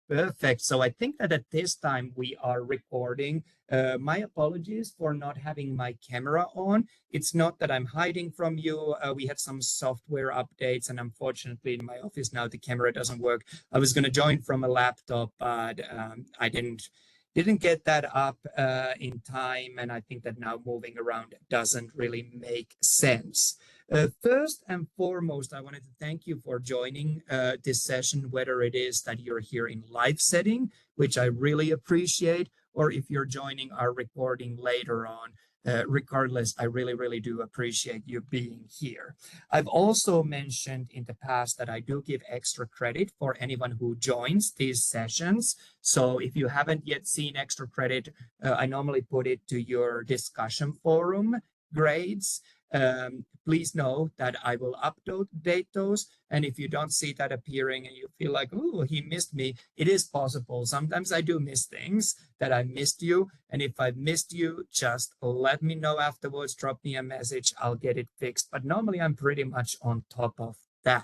Perfect. So I think that at this time we are recording. My apologies for not having my camera on. It's not that I'm hiding from you. We had some software updates, and unfortunately in my office now the camera doesn't work. I was going to join from a laptop, but I didn't get that up in time, and I think that now moving around doesn't really make sense. First and foremost, I wanted to thank you for joining this session, whether it is that you're here in live setting, which I really appreciate, or if you're joining our recording later on. Regardless, I really, really do appreciate you being here. I've also mentioned in the past that I do give extra credit for anyone who joins these sessions. So if you haven't yet seen extra credit, I normally put it to your discussion forum grades. Please know that I will update those. And if you don't see that appearing and you feel like, oh, he missed me, it is possible. Sometimes I do miss things that I missed you. And if I missed you, just let me know afterwards, drop me a message, I'll get it fixed. But normally I'm pretty much on top of that.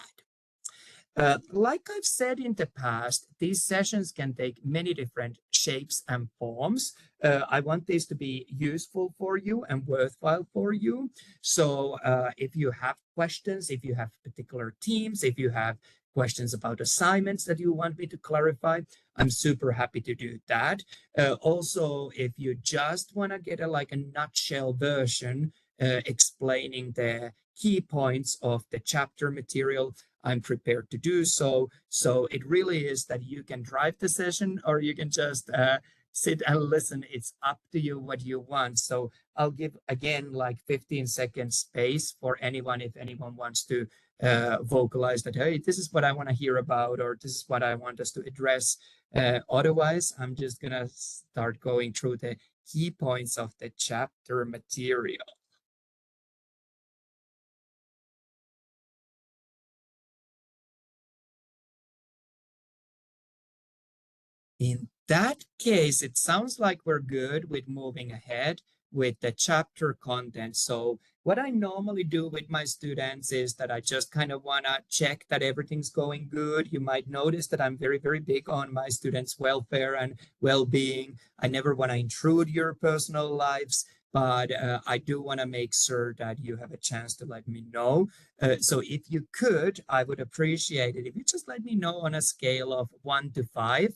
Like I've said in the past, these sessions can take many different shapes and forms. I want this to be useful for you and worthwhile for you. So if you have questions, if you have particular teams, if you have questions about assignments that you want me to clarify, I'm super happy to do that. Also, if you just want to get a nutshell version explaining the key points of the chapter material, I'm prepared to do so. So it really is that you can drive the session or you can just sit and listen. It's up to you what you want. So I'll give again like 15 seconds space for anyone if anyone wants to vocalize that, hey, this is what I want to hear about, or this is what I want us to address. Otherwise, I'm just going to start going through the key points of the chapter material. In that case, it sounds like we're good with moving ahead with the chapter content. So what I normally do with my students is that I just kind of want to check that everything's going good. You might notice that I'm very, very big on my students' welfare and well-being. I never want to intrude your personal lives, but I do want to make sure that you have a chance to let me know. So if you could, I would appreciate it if you just let me know on a scale of 1 to 5,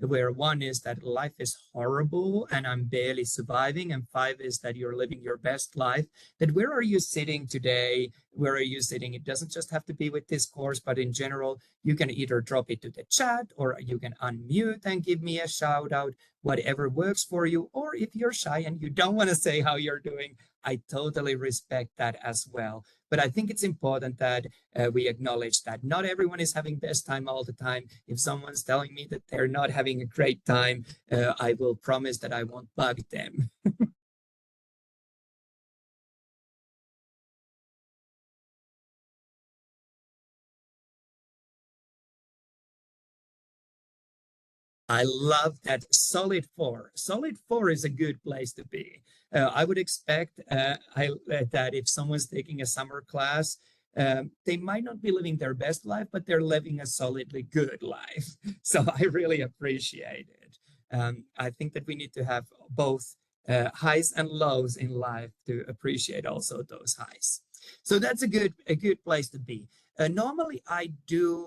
where 1 is that life is horrible and I'm barely surviving, and 5 is that you're living your best life. That where are you sitting today? Where are you sitting? It doesn't just have to be with this course, but in general, you can either drop it to the chat or you can unmute and give me a shout out, whatever works for you. Or if you're shy and you don't want to say how you're doing, I totally respect that as well. But I think it's important that we acknowledge that not everyone is having best time all the time. If someone's telling me that they're not having a great time, I will promise that I won't bug them. I love that. Solid 4. Solid 4 is a good place to be. I would expect that if someone's taking a summer class, they might not be living their best life, but they're living a solidly good life. So I really appreciate it. I think that we need to have both highs and lows in life to appreciate also those highs. So that's a good place to be. Normally, I do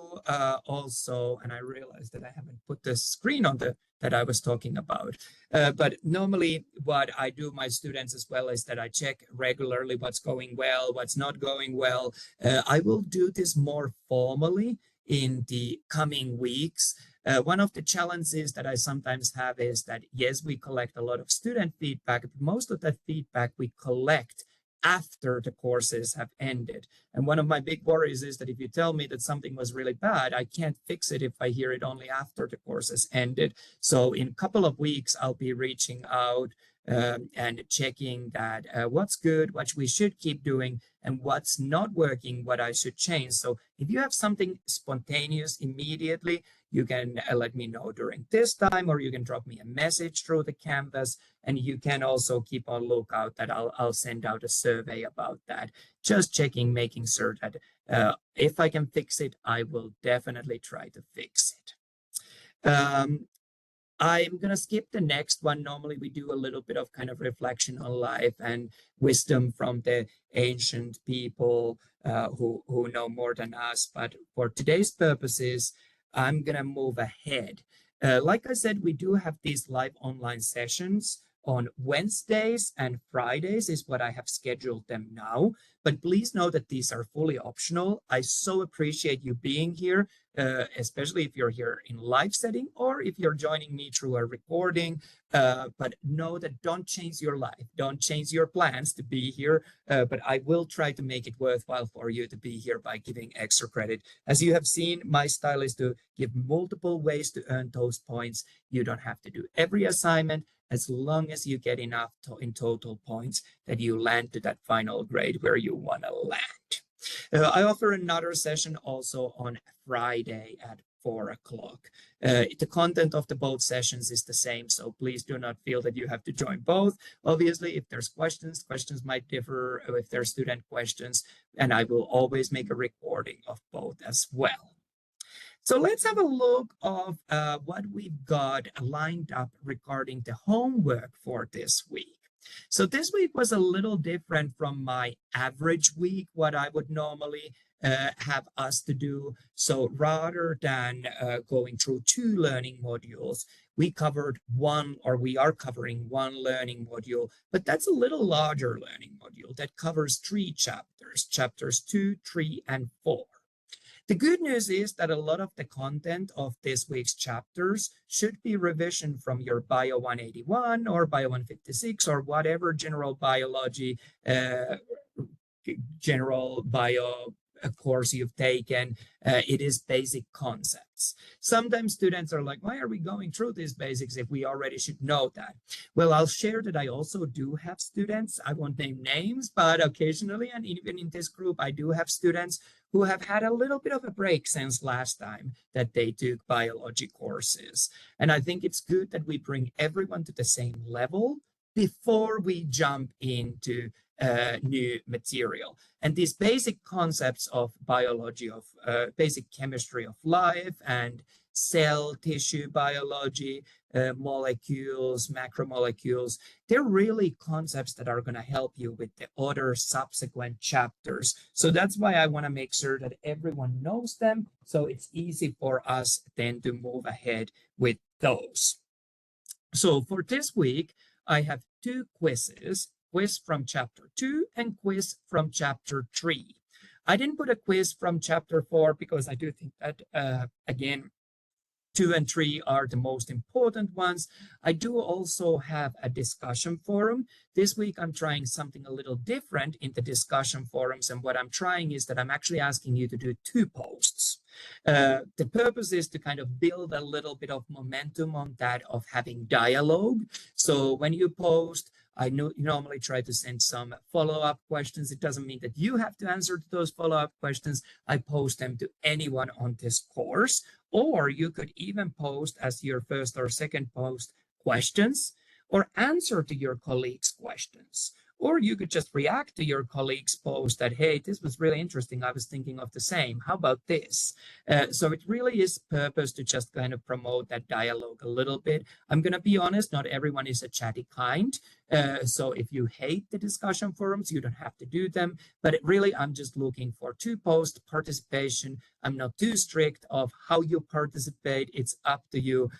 also, and I realized that I haven't put the screen on that I was talking about. But normally, what I do my students as well is that I check regularly what's going well, what's not going well. I will do this more formally in the coming weeks. One of the challenges that I sometimes have is that, yes, we collect a lot of student feedback, but most of that feedback we collect after the courses have ended. And one of my big worries is that if you tell me that something was really bad, I can't fix it if I hear it only after the courses ended. So in a couple of weeks, I'll be reaching out and checking that what's good, what we should keep doing, and what's not working, what I should change. So if you have something spontaneous immediately, you can let me know during this time, or you can drop me a message through the Canvas, and you can also keep on lookout that I'll send out a survey about that. Just checking, making sure that if I can fix it, I will definitely try to fix it. Um, I'm going to skip the next one. Normally, we do a little bit of kind of reflection on life and wisdom from the ancient people who know more than us. But for today's purposes, I'm going to move ahead. Like I said, we do have these live online sessions on Wednesdays and Fridays is what I have scheduled them now. But please know that these are fully optional. I so appreciate you being here, especially if you're here in live setting or if you're joining me through a recording. But know that don't change your life, don't change your plans to be here. But I will try to make it worthwhile for you to be here by giving extra credit. As you have seen, my style is to give multiple ways to earn those points. You don't have to do every assignment as long as you get enough in total points that you land to that final grade where you want to land. I offer another session also on Friday at 4 o'clock. The content of the both sessions is the same, so please do not feel that you have to join both. Obviously, if there's questions might differ if there's student questions, and I will always make a recording of both as well. So let's have a look of what we've got lined up regarding the homework for this week. So this week was a little different from my average week, what I would normally have us to do. So rather than going through 2 learning modules, we covered one, or we are covering one learning module, but that's a little larger learning module that covers 3 chapters, chapters 2, 3, and 4. The good news is that a lot of the content of this week's chapters should be revision from your BIO 181 or BIO 156 or whatever general biology, general bio course you've taken. It is basic concepts. Sometimes students are like, why are we going through these basics if we already should know that? Well, I'll share that I also do have students. I won't name names, but occasionally, and even in this group, I do have students who have had a little bit of a break since last time that they took biology courses. And I think it's good that we bring everyone to the same level before we jump into new material. And these basic concepts of biology, of basic chemistry of life and cell tissue biology, molecules, macromolecules, they're really concepts that are going to help you with the other subsequent chapters. So that's why I want to make sure that everyone knows them, so it's easy for us then to move ahead with those. So for this week, I have 2 quizzes, quiz from chapter 2 and quiz from chapter 3. I didn't put a quiz from chapter 4 because I do think that, again, 2 and 3 are the most important ones. I do also have a discussion forum. This week, I'm trying something a little different in the discussion forums. And what I'm trying is that I'm actually asking you to do 2 posts. The purpose is to kind of build a little bit of momentum on that of having dialogue. So when you post, I normally try to send some follow-up questions. It doesn't mean that you have to answer to those follow-up questions. I post them to anyone on this course. Or you could even post as your first or second post questions or answer to your colleagues' questions. Or you could just react to your colleagues' post that, hey, this was really interesting. I was thinking of the same. How about this? So it really is purpose to just kind of promote that dialogue a little bit. I'm going to be honest, not everyone is a chatty kind. So if you hate the discussion forums, you don't have to do them. But really, I'm just looking for 2 post participation. I'm not too strict of how you participate. It's up to you.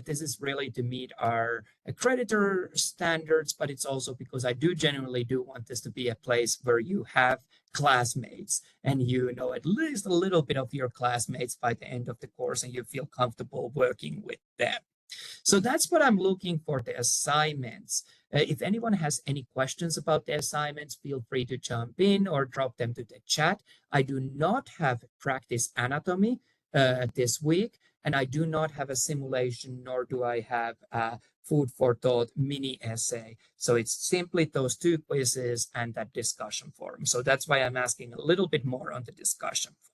This is really to meet our accreditor standards, but it's also because I do genuinely do want this to be a place where you have classmates and you know at least a little bit of your classmates by the end of the course and you feel comfortable working with them. So that's what I'm looking for the assignments. If anyone has any questions about the assignments, feel free to jump in or drop them to the chat. I do not have practice anatomy this week, and I do not have a simulation, nor do I have a food for thought mini essay. So it's simply those 2 quizzes and that discussion forum. So that's why I'm asking a little bit more on the discussion forum.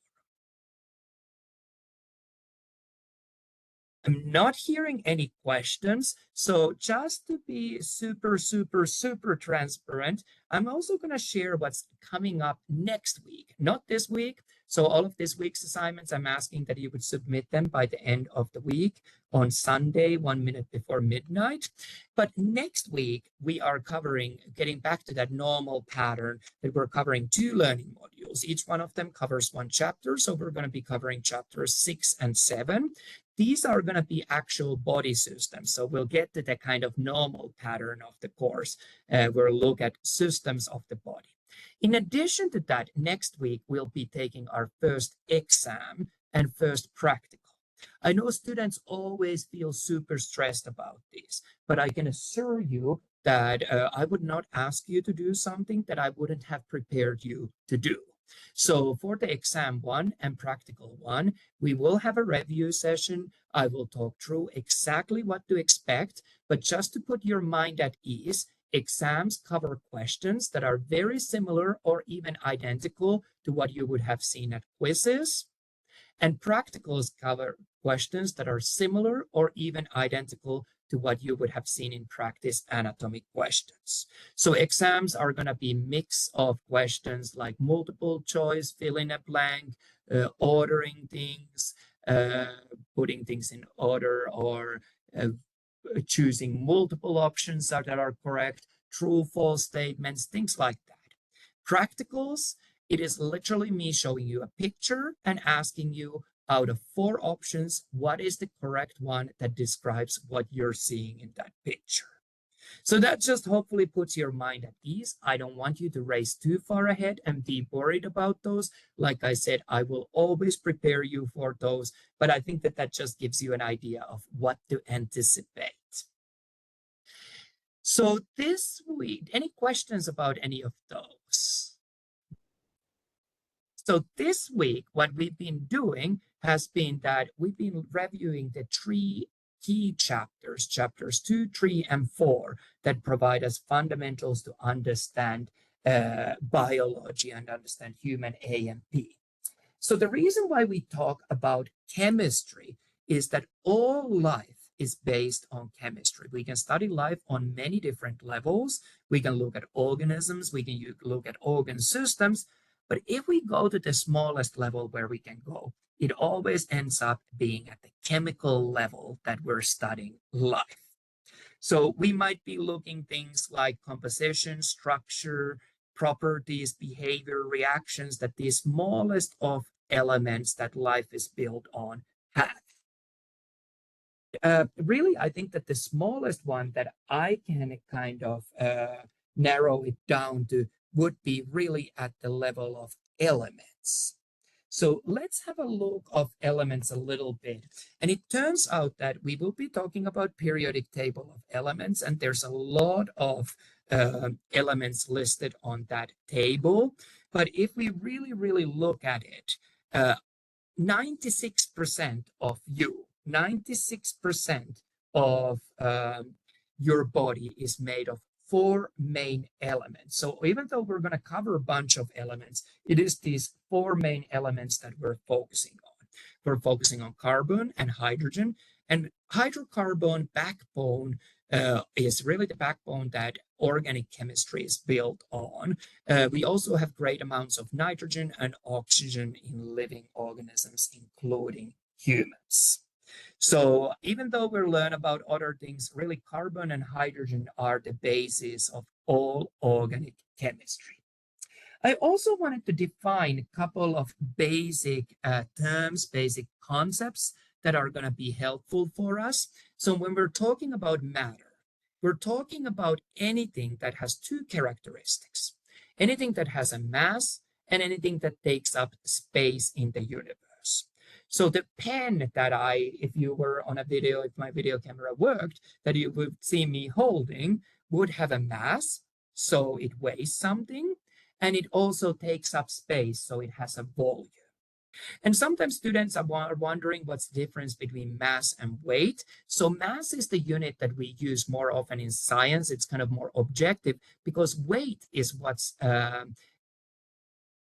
I'm not hearing any questions. So just to be super, super, super transparent, I'm also going to share what's coming up next week. Not this week, So all of this week's assignments, I'm asking that you would submit them by the end of the week on Sunday, 1 minute before midnight. But next week, we are getting back to that normal pattern that we're covering 2 learning modules. Each one of them covers 1 chapter. So we're going to be covering chapters 6 and 7. These are going to be actual body systems. So we'll get to the kind of normal pattern of the course. We'll look at systems of the body. In addition to that, next week, we'll be taking our first exam and first practical. I know students always feel super stressed about this, but I can assure you that I would not ask you to do something that I wouldn't have prepared you to do. So for the exam 1 and practical 1, we will have a review session. I will talk through exactly what to expect, but just to put your mind at ease, exams cover questions that are very similar or even identical to what you would have seen at quizzes. And practicals cover questions that are similar or even identical to what you would have seen in practice anatomy questions. So exams are going to be a mix of questions like multiple choice, fill in a blank, ordering things, putting things in order, or choosing multiple options that are correct, true, false statements, things like that. Practicals, it is literally me showing you a picture and asking you out of 4 options, what is the correct one that describes what you're seeing in that picture? So that just hopefully puts your mind at ease. I don't want you to race too far ahead and be worried about those. Like I said, I will always prepare you for those, but I think that that just gives you an idea of what to anticipate. So this week, any questions about any of those? So this week, what we've been doing has been that we've been reviewing the 3 key chapters, chapters 2, 3, and 4, that provide us fundamentals to understand biology and understand human A and P. So the reason why we talk about chemistry is that all life is based on chemistry. We can study life on many different levels. We can look at organisms, we can look at organ systems, but if we go to the smallest level where we can go, it always ends up being at the chemical level that we're studying life. So we might be looking things like composition, structure, properties, behavior, reactions that the smallest of elements that life is built on have. Really, I think that the smallest one that I can kind of narrow it down to would be really at the level of elements. So let's have a look of elements a little bit. And it turns out that we will be talking about periodic table of elements, and there's a lot of elements listed on that table. But if we really look at it, 96% of you, 96% of your body is made of 4 main elements. So even though we're going to cover a bunch of elements, it is these 4 main elements that we're focusing on. We're focusing on carbon and hydrogen, and hydrocarbon backbone is really the backbone that organic chemistry is built on. We also have great amounts of nitrogen and oxygen in living organisms, including humans. So even though we'll learn about other things, really carbon and hydrogen are the basis of all organic chemistry. I also wanted to define a couple of basic terms, basic concepts that are going to be helpful for us. So when we're talking about matter, we're talking about anything that has 2 characteristics, anything that has a mass and anything that takes up space in the universe. So the pen that if you were on a video, if my video camera worked, that you would see me holding would have a mass, so it weighs something, and it also takes up space, so it has a volume. And sometimes students are wondering what's the difference between mass and weight. So mass is the unit that we use more often in science. It's kind of more objective because weight is what's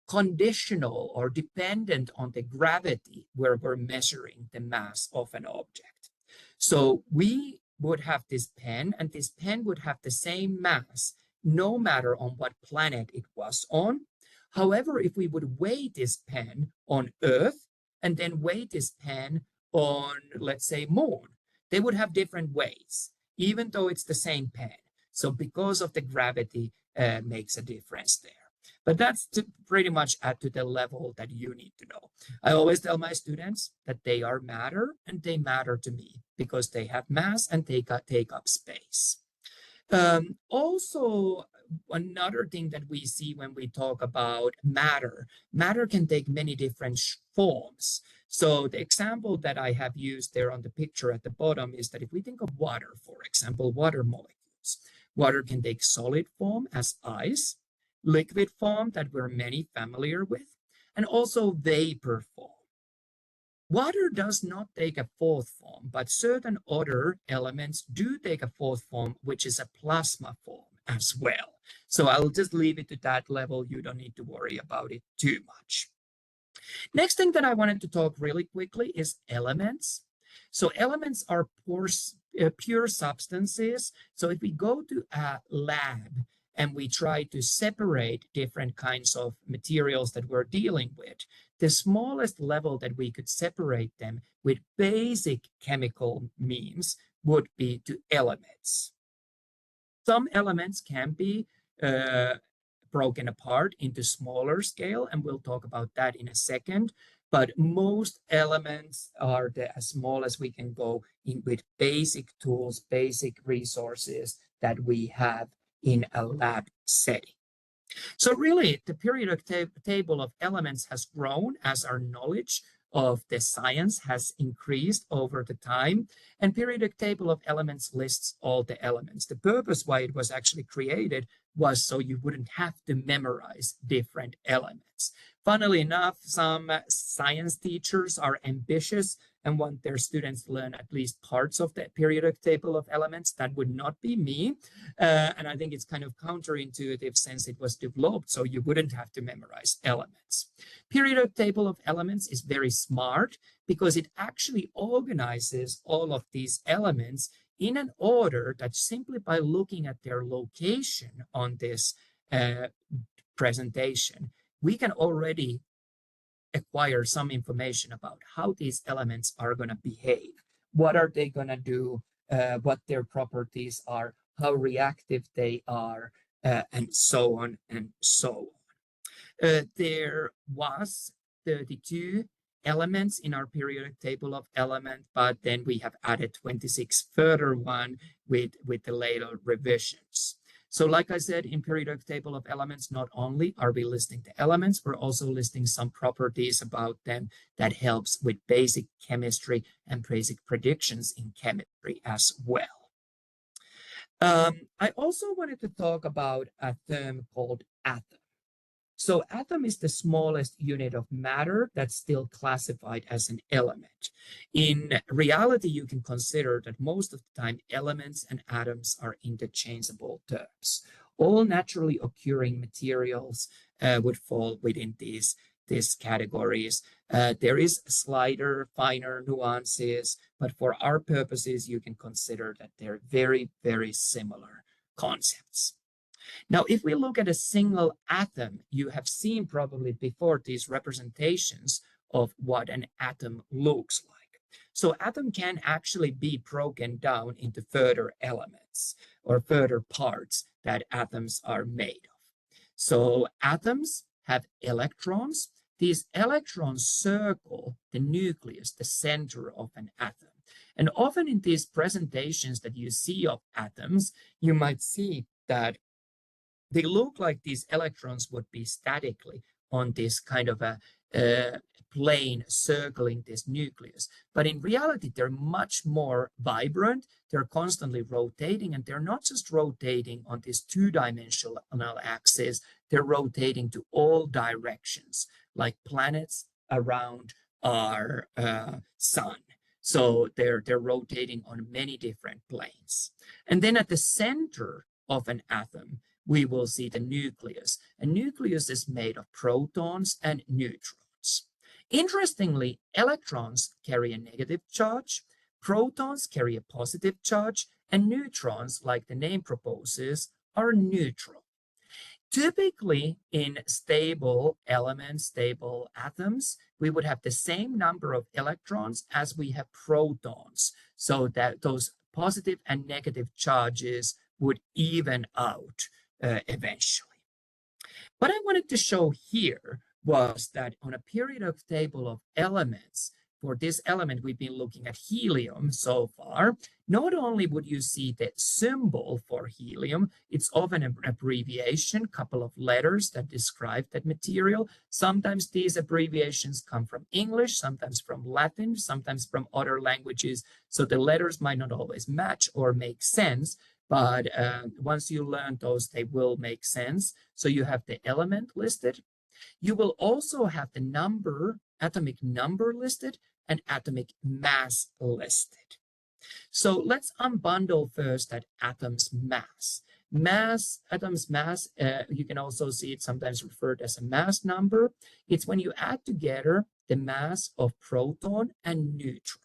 conditional or dependent on the gravity where we're measuring the mass of an object. So we would have this pen, and this pen would have the same mass no matter on what planet it was on, However, if we would weigh this pen on Earth and then weigh this pen on, let's say, Moon, they would have different weights, even though it's the same pen. So because of the gravity makes a difference there. But that's to pretty much add to the level that you need to know. I always tell my students that they are matter and they matter to me because they have mass and they take up space. Also, another thing that we see when we talk about matter, matter can take many different forms. So the example that I have used there on the picture at the bottom is that if we think of water, for example, water molecules, water can take solid form as ice, liquid form that we're many familiar with, and also vapor form. Water does not take a fourth form, but certain other elements do take a fourth form, which is a plasma form as well. So I'll just leave it to that level. You don't need to worry about it too much. Next thing that I wanted to talk really quickly is elements. So elements are pure substances. So if we go to a lab and we try to separate different kinds of materials that we're dealing with, the smallest level that we could separate them with basic chemical means would be to elements. Some elements can be broken apart into smaller scale, and we'll talk about that in a second. But most elements are as small as we can go in with basic tools, basic resources that we have in a lab setting. So really, the periodic table of elements has grown as our knowledge of the science has increased over the time, and periodic table of elements lists all the elements. The purpose why it was actually created was so you wouldn't have to memorize different elements. Funnily enough, some science teachers are ambitious and want their students to learn at least parts of the periodic table of elements. That would not be me. And I think it's kind of counterintuitive since it was developed so you wouldn't have to memorize elements. Periodic table of elements is very smart because it actually organizes all of these elements in an order that simply by looking at their location on this presentation, we can already acquire some information about how these elements are going to behave. What are they going to do? What their properties are, how reactive they are, and so on and so on. There was 32 elements in our periodic table of elements, but then we have added 26 further one with the later revisions. So like I said, in periodic table of elements, not only are we listing the elements, we're also listing some properties about them that helps with basic chemistry and basic predictions in chemistry as well. I also wanted to talk about a term called atom. So atom is the smallest unit of matter that's still classified as an element. In reality, you can consider that most of the time elements and atoms are interchangeable terms. All naturally occurring materials would fall within these categories. There is slighter, finer nuances, but for our purposes, you can consider that they're very, very similar concepts. Now, if we look at a single atom, you have seen probably before these representations of what an atom looks like. So atom can actually be broken down into further elements or further parts that atoms are made of. So atoms have electrons. These electrons circle the nucleus, the center of an atom. And often in these presentations that you see of atoms, you might see that they look like these electrons would be statically on this kind of a plane circling this nucleus. But in reality, they're much more vibrant. They're constantly rotating, and they're not just rotating on this two-dimensional axis, they're rotating to all directions, like planets around our sun. So they're rotating on many different planes. And then at the center of an atom, we will see the nucleus. A nucleus is made of protons and neutrons. Interestingly, electrons carry a negative charge, protons carry a positive charge, and neutrons, like the name proposes, are neutral. Typically, in stable elements, stable atoms, we would have the same number of electrons as we have protons, so that those positive and negative charges would even out eventually. What I wanted to show here was that on a periodic table of elements, for this element, we've been looking at helium so far. Not only would you see the symbol for helium, it's often an abbreviation, couple of letters that describe that material. Sometimes these abbreviations come from English, sometimes from Latin, sometimes from other languages. So the letters might not always match or make sense, but once you learn those, they will make sense. So you have the element listed. You will also have the number, atomic number listed, and atomic mass listed. So let's unbundle first that atom's mass. Atom's mass, you can also see it sometimes referred as a mass number. It's when you add together the mass of proton and neutron.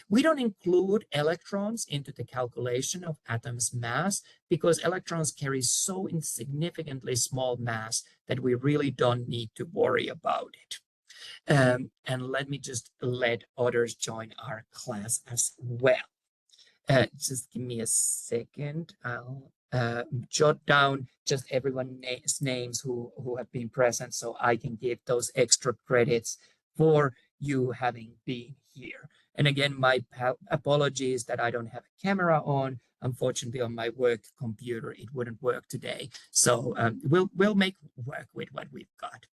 We don't include electrons into the calculation of atom's mass because electrons carry so insignificantly small mass that we really don't need to worry about it. And let me just let others join our class as well. Just give me a second. I'll jot down just everyone's names who have been present so I can give those extra credits for you having been here. And again, my apologies that I don't have a camera on. Unfortunately, on my work computer, it wouldn't work today. So we'll make work with what we've got.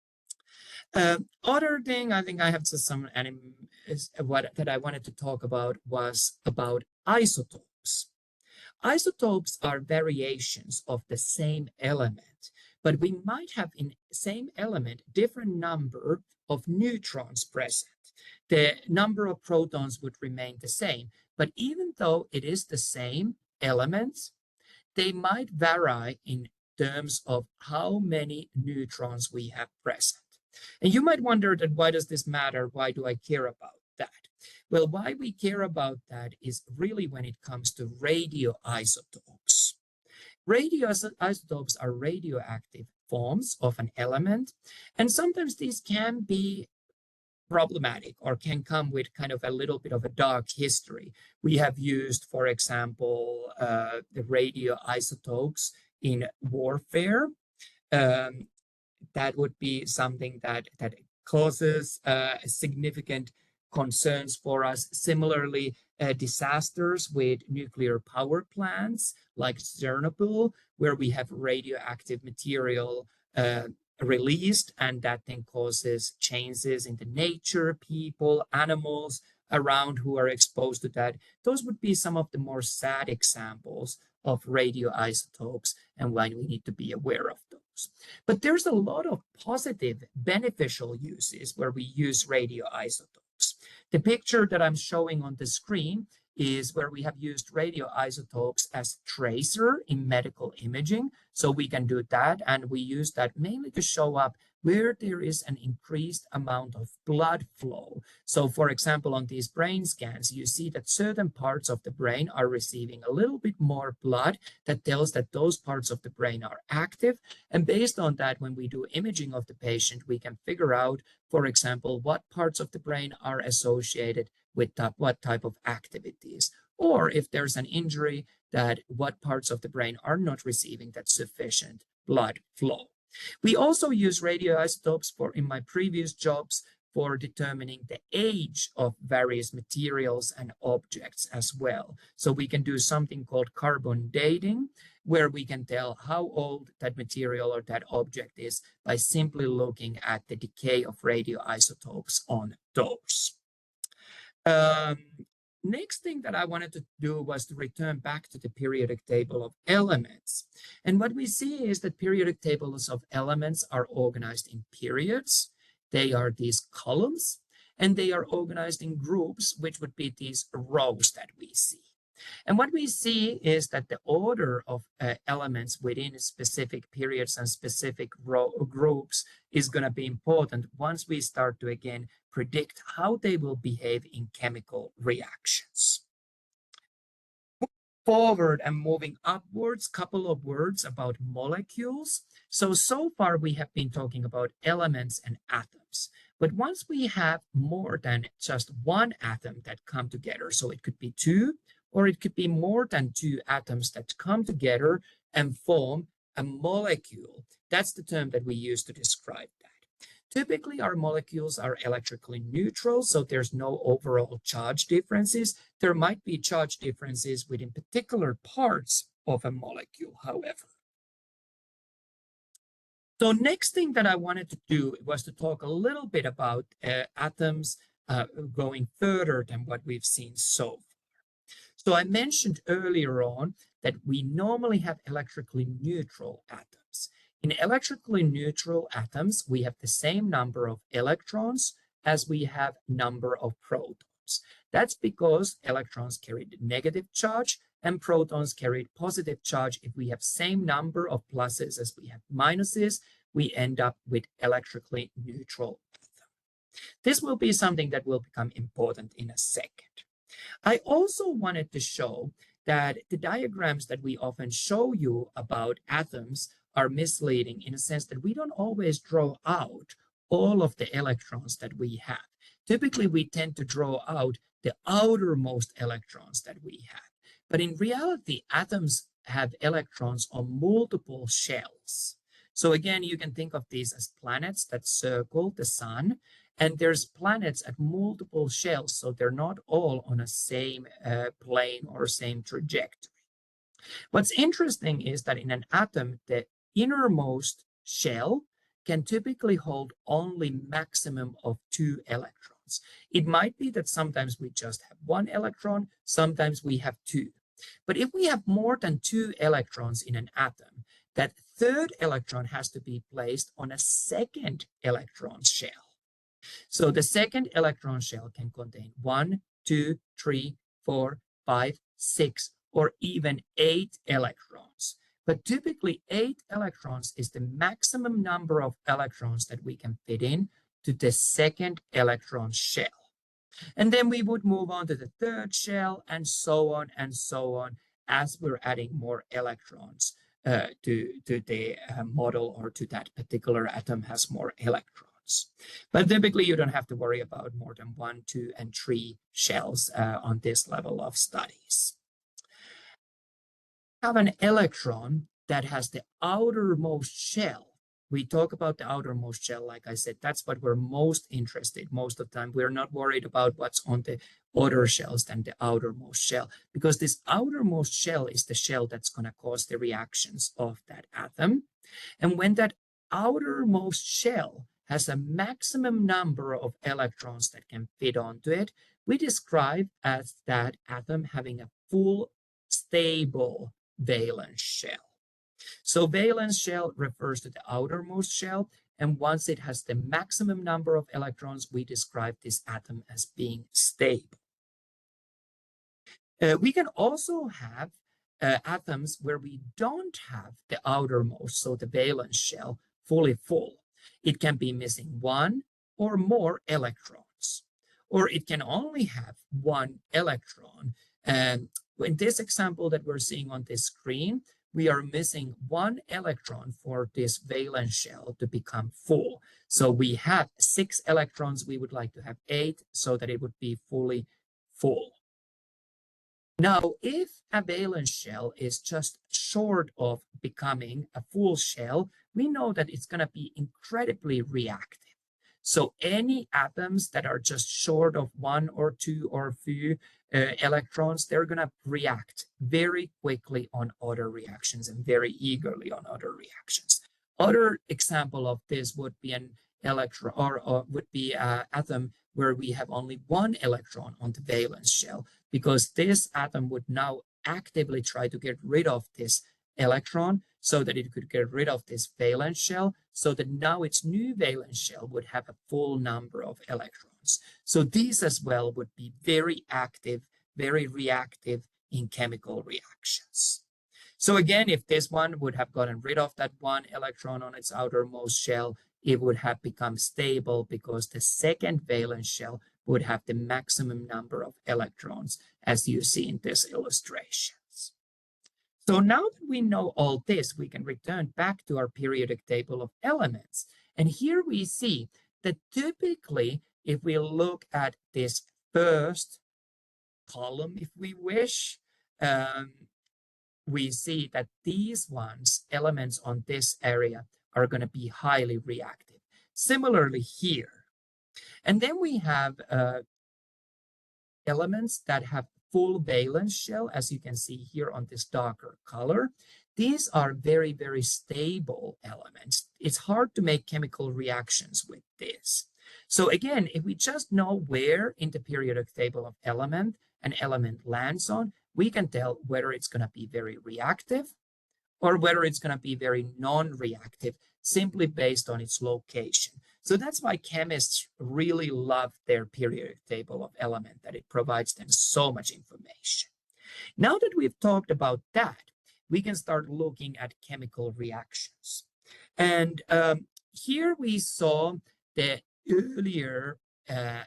Other thing I think I have just some that I wanted to talk about was about isotopes. Isotopes are variations of the same element, but we might have in the same element different number of neutrons present. The number of protons would remain the same, but even though it is the same element, they might vary in terms of how many neutrons we have present. And you might wonder that why does this matter? Why do I care about that? Well, why we care about that is really when it comes to radioisotopes. Radioisotopes are radioactive forms of an element, and sometimes these can be problematic or can come with kind of a little bit of a dark history. We have used, for example, the radioisotopes in warfare. That would be something that causes significant concerns for us. Similarly, disasters with nuclear power plants like Chernobyl, where we have radioactive material released, and that then causes changes in the nature, people, animals around who are exposed to that. Those would be some of the more sad examples of radioisotopes and why we need to be aware of those. But there's a lot of positive, beneficial uses where we use radioisotopes. The picture that I'm showing on the screen is where we have used radioisotopes as tracer in medical imaging. So we can do that, and we use that mainly to show up where there is an increased amount of blood flow. So for example, on these brain scans, you see that certain parts of the brain are receiving a little bit more blood. That tells that those parts of the brain are active. And based on that, when we do imaging of the patient, we can figure out, for example, what parts of the brain are associated with what type of activities. Or if there's an injury, that what parts of the brain are not receiving that sufficient blood flow. We also use radioisotopes in my previous jobs for determining the age of various materials and objects as well. So we can do something called carbon dating, where we can tell how old that material or that object is by simply looking at the decay of radioisotopes on those. Next thing that I wanted to do was to return back to the periodic table of elements. And what we see is that periodic tables of elements are organized in periods. They are these columns, and they are organized in groups, which would be these rows that we see. And what we see is that the order of elements within specific periods and specific groups is going to be important once we start to, again, predict how they will behave in chemical reactions. forward and moving upwards, couple of words about molecules. So far we have been talking about elements and atoms. But once we have more than just one atom that come together, so it could be two, or it could be more than two atoms that come together and form a molecule. That's the term that we use to describe that. Typically, our molecules are electrically neutral, so there's no overall charge differences. There might be charge differences within particular parts of a molecule, however. So next thing that I wanted to do was to talk a little bit about atoms going further than what we've seen so far. So I mentioned earlier on that we normally have electrically neutral atoms. In electrically neutral atoms, we have the same number of electrons as we have number of protons. That's because electrons carry negative charge and protons carry positive charge. If we have same number of pluses as we have minuses, we end up with electrically neutral atom. This will be something that will become important in a second. I also wanted to show that the diagrams that we often show you about atoms are misleading in a sense that we don't always draw out all of the electrons that we have. Typically, we tend to draw out the outermost electrons that we have. But in reality, atoms have electrons on multiple shells. So again, you can think of these as planets that circle the sun. And there's planets at multiple shells, so they're not all on a same plane or same trajectory. What's interesting is that in an atom, the innermost shell can typically hold only maximum of 2 electrons. It might be that sometimes we just have 1 electron, sometimes we have 2. But if we have more than 2 electrons in an atom, that third electron has to be placed on a second electron shell. So the second electron shell can contain 1, 2, 3, 4, 5, 6, or even 8 electrons. But typically 8 electrons is the maximum number of electrons that we can fit in to the second electron shell. And then we would move on to the third shell and so on as we're adding more electrons to the model or to that particular atom has more electrons. But typically you don't have to worry about more than 1, 2, and 3 shells on this level of studies. Have an electron that has the outermost shell. We talk about the outermost shell, like I said, that's what we're most interested. Most of the time, we're not worried about what's on the other shells than the outermost shell, because this outermost shell is the shell that's going to cause the reactions of that atom. And when that outermost shell has a maximum number of electrons that can fit onto it, we describe as that atom having a full stable valence shell. So valence shell refers to the outermost shell, and once it has the maximum number of electrons, we describe this atom as being stable. We can also have atoms where we don't have the outermost, so the valence shell, fully full. It can be missing 1 or more electrons, or it can only have 1 electron. And in this example that we're seeing on this screen, we are missing 1 electron for this valence shell to become full. So we have 6 electrons, we would like to have 8 so that it would be fully full. Now, if a valence shell is just short of becoming a full shell, we know that it's going to be incredibly reactive. So any atoms that are just short of 1 or 2 or few electrons, they're going to react very quickly on other reactions and very eagerly on other reactions. Other example of this would be an electron or would be an atom where we have only 1 electron on the valence shell, because this atom would now actively try to get rid of this electron so that it could get rid of this valence shell, so that now its new valence shell would have a full number of electrons. So these as well would be very active, very reactive in chemical reactions. So again, if this one would have gotten rid of that 1 electron on its outermost shell, it would have become stable because the second valence shell would have the maximum number of electrons, as you see in this illustration. So now that we know all this, we can return back to our periodic table of elements. And here we see that typically, if we look at this first column, if we wish, we see that these elements on this area, are going to be highly reactive. Similarly here. And then we have elements that have full valence shell, as you can see here on this darker color. These are very, very stable elements. It's hard to make chemical reactions with this. So again, if we just know where in the periodic table of element an element lands on, we can tell whether it's going to be very reactive or whether it's going to be very non-reactive, simply based on its location. So that's why chemists really love their periodic table of element, that it provides them so much information. Now that we've talked about that, we can start looking at chemical reactions. And here we saw the earlier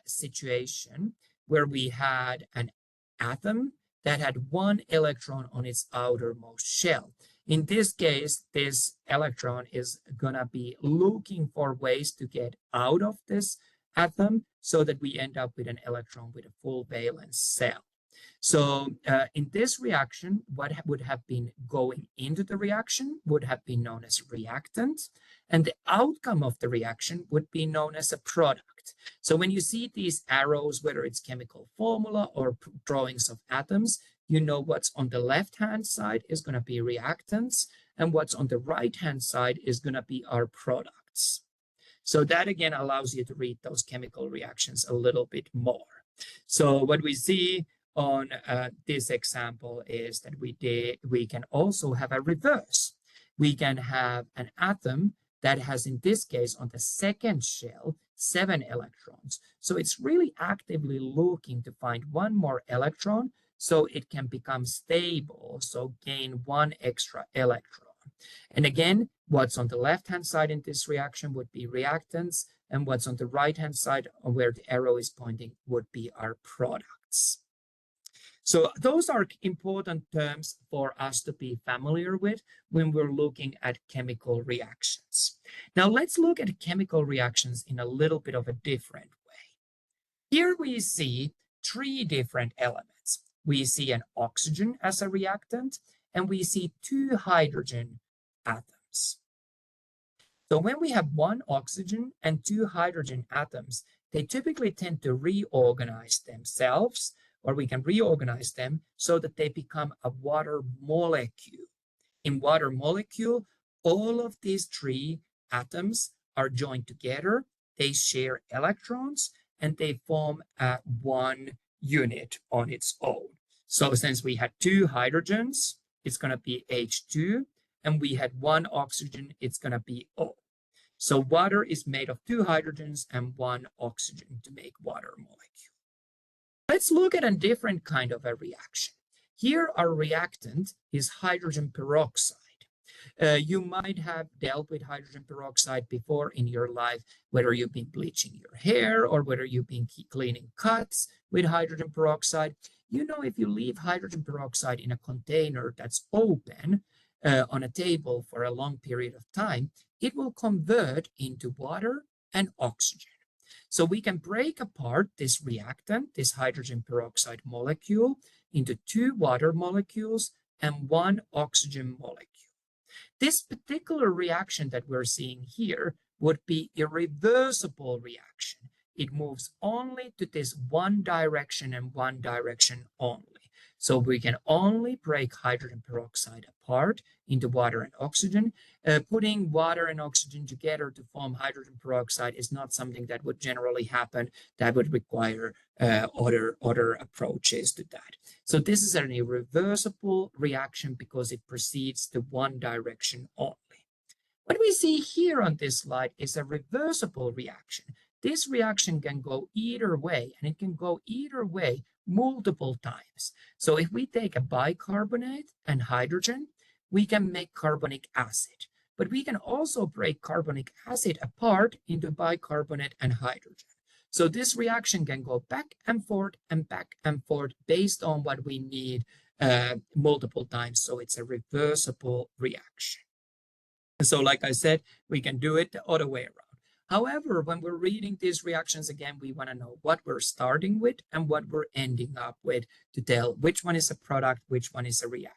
situation where we had an atom that had one electron on its outermost shell. In this case, this electron is going to be looking for ways to get out of this atom so that we end up with an electron with a full valence cell. So in this reaction, what would have been going into the reaction would have been known as reactant, and the outcome of the reaction would be known as a product. So when you see these arrows, whether it's chemical formula or drawings of atoms, you know what's on the left-hand side is going to be reactants, and what's on the right-hand side is going to be our products. So that again allows you to read those chemical reactions a little bit more. So what we see on this example is that we can also have a reverse. We can have an atom that has, in this case, on the second shell, 7 electrons. So it's really actively looking to find one more electron so it can become stable, so gain one extra electron. And again, what's on the left-hand side in this reaction would be reactants, and what's on the right-hand side, where the arrow is pointing, would be our products. So those are important terms for us to be familiar with when we're looking at chemical reactions. Now let's look at chemical reactions in a little bit of a different way. Here we see 3 different elements. We see an oxygen as a reactant, and we see 2 hydrogen atoms. So when we have 1 oxygen and 2 hydrogen atoms, they typically tend to reorganize themselves, or we can reorganize them so that they become a water molecule. In water molecule, all of these 3 atoms are joined together, they share electrons, and they form one unit on its own. So since we had 2 hydrogens, it's going to be H2, and we had 1 oxygen, it's going to be O. So water is made of 2 hydrogens and 1 oxygen to make water molecule. Let's look at a different kind of a reaction. Here our reactant is hydrogen peroxide. You might have dealt with hydrogen peroxide before in your life, whether you've been bleaching your hair or whether you've been cleaning cuts with hydrogen peroxide. You know, if you leave hydrogen peroxide in a container that's open on a table for a long period of time, it will convert into water and oxygen. So we can break apart this reactant, this hydrogen peroxide molecule, into 2 water molecules and 1 oxygen molecule. This particular reaction that we're seeing here would be a irreversible reaction. It moves only to this one direction and one direction only. So we can only break hydrogen peroxide apart into water and oxygen. Putting water and oxygen together to form hydrogen peroxide is not something that would generally happen. That would require other approaches to that. So this is an irreversible reaction because it proceeds to one direction only. What we see here on this slide is a reversible reaction. This reaction can go either way, and it can go either way multiple times. So if we take a bicarbonate and hydrogen, we can make carbonic acid. But we can also break carbonic acid apart into bicarbonate and hydrogen. So this reaction can go back and forth based on what we need multiple times. So it's a reversible reaction. So like I said, we can do it the other way around. However, when we're reading these reactions again, we want to know what we're starting with and what we're ending up with to tell which one is a product, which one is a reactant.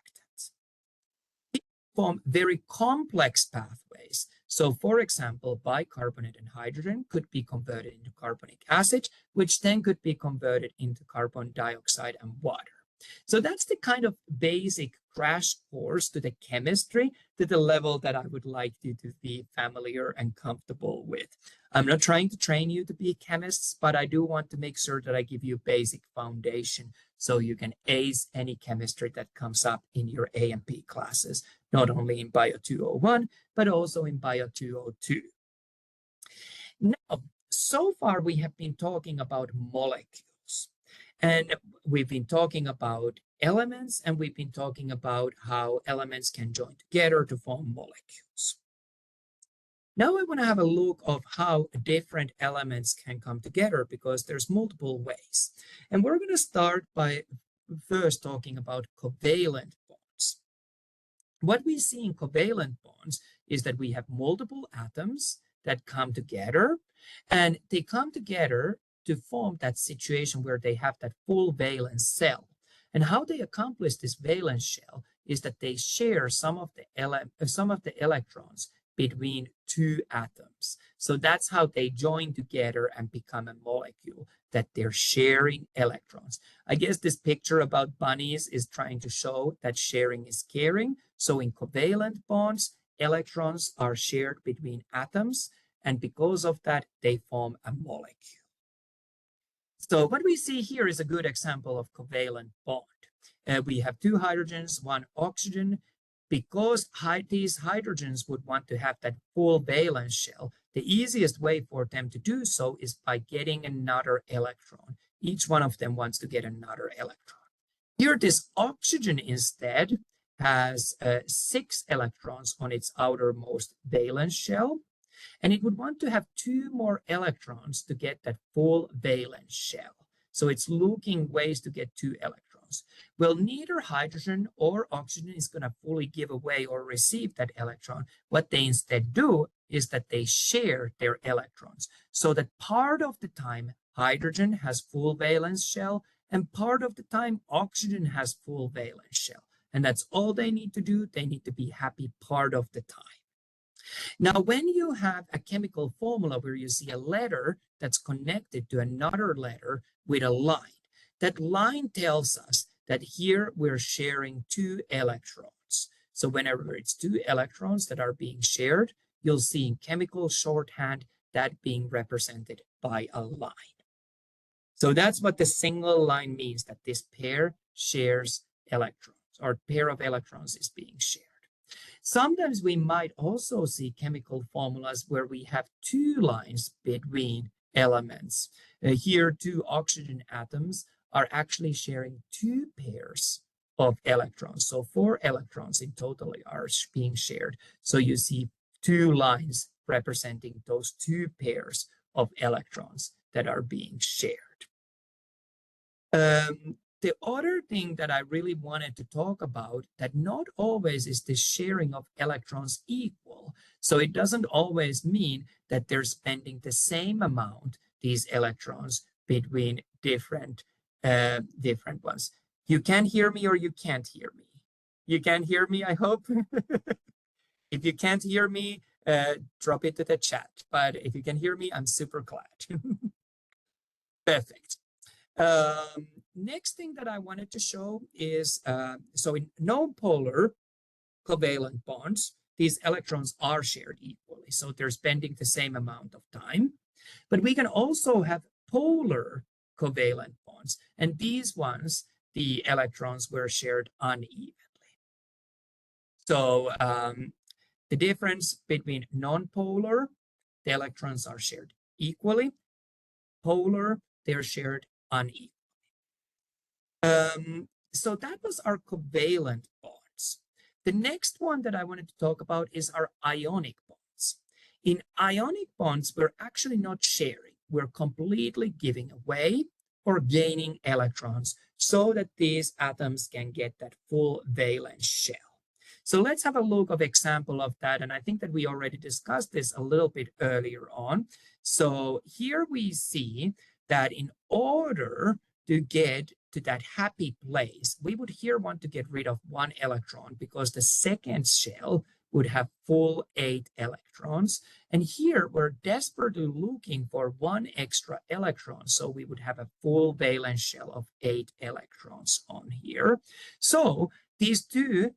Form very complex pathways. So for example, bicarbonate and hydrogen could be converted into carbonic acid, which then could be converted into carbon dioxide and water. So that's the kind of basic crash course to the chemistry, to the level that I would like you to be familiar and comfortable with. I'm not trying to train you to be chemists, but I do want to make sure that I give you basic foundation so you can ace any chemistry that comes up in your A&P classes, not only in BIO201, but also in BIO202. Now, so far we have been talking about molecules. And we've been talking about elements, and we've been talking about how elements can join together to form molecules. Now I want to have a look of how different elements can come together, because there's multiple ways. And we're going to start by first talking about covalent bonds. What we see in covalent bonds is that we have multiple atoms that come together, and they come together to form that situation where they have that full valence shell. And how they accomplish this valence shell is that they share some of the electrons between two atoms. So that's how they join together and become a molecule, that they're sharing electrons. I guess this picture about bunnies is trying to show that sharing is caring. So in covalent bonds, electrons are shared between atoms, and because of that, they form a molecule. So what we see here is a good example of covalent bond. We have two hydrogens, one oxygen. Because these hydrogens would want to have that full valence shell, the easiest way for them to do so is by getting another electron. Each one of them wants to get another electron. Here, this oxygen instead has 6 electrons on its outermost valence shell, and it would want to have 2 more electrons to get that full valence shell. So it's looking ways to get 2 electrons. Well, neither hydrogen or oxygen is going to fully give away or receive that electron. What they instead do is that they share their electrons, so that part of the time hydrogen has full valence shell, and part of the time oxygen has full valence shell. And that's all they need to do. They need to be happy part of the time. Now, when you have a chemical formula where you see a letter that's connected to another letter with a line, that line tells us that here we're sharing 2 electrons. So whenever it's 2 electrons that are being shared, you'll see in chemical shorthand that being represented by a line. So that's what the single line means, that this pair shares electrons, or pair of electrons is being shared. Sometimes we might also see chemical formulas where we have 2 lines between elements. Here, 2 oxygen atoms are actually sharing 2 pairs of electrons. So 4 electrons in total are being shared. So you see 2 lines representing those 2 pairs of electrons that are being shared. The other thing that I really wanted to talk about, that not always is the sharing of electrons equal. So it doesn't always mean that they're spending the same amount, these electrons, between different ones. You can hear me or you can't hear me. You can hear me, I hope. If you can't hear me, drop it to the chat. But if you can hear me, I'm super glad. Perfect. Next thing that I wanted to show is, so in non-polar covalent bonds, these electrons are shared equally. So they're spending the same amount of time. But we can also have polar covalent bonds. And these ones, the electrons were shared unevenly. So the difference between non-polar, the electrons are shared equally. Polar, they're shared unevenly. So that was our covalent bonds. The next one that I wanted to talk about is our ionic bonds. In ionic bonds, we're actually not sharing. We're completely giving away or gaining electrons. so that these atoms can get that full valence shell. So let's have a look of example of that. And I think that we already discussed this a little bit earlier on. So here we see that in order to get to that happy place, we would here want to get rid of one electron because the second shell would have full 8 electrons. And here we're desperately looking for one extra electron. So we would have a full valence shell of 8 electrons on here. So these two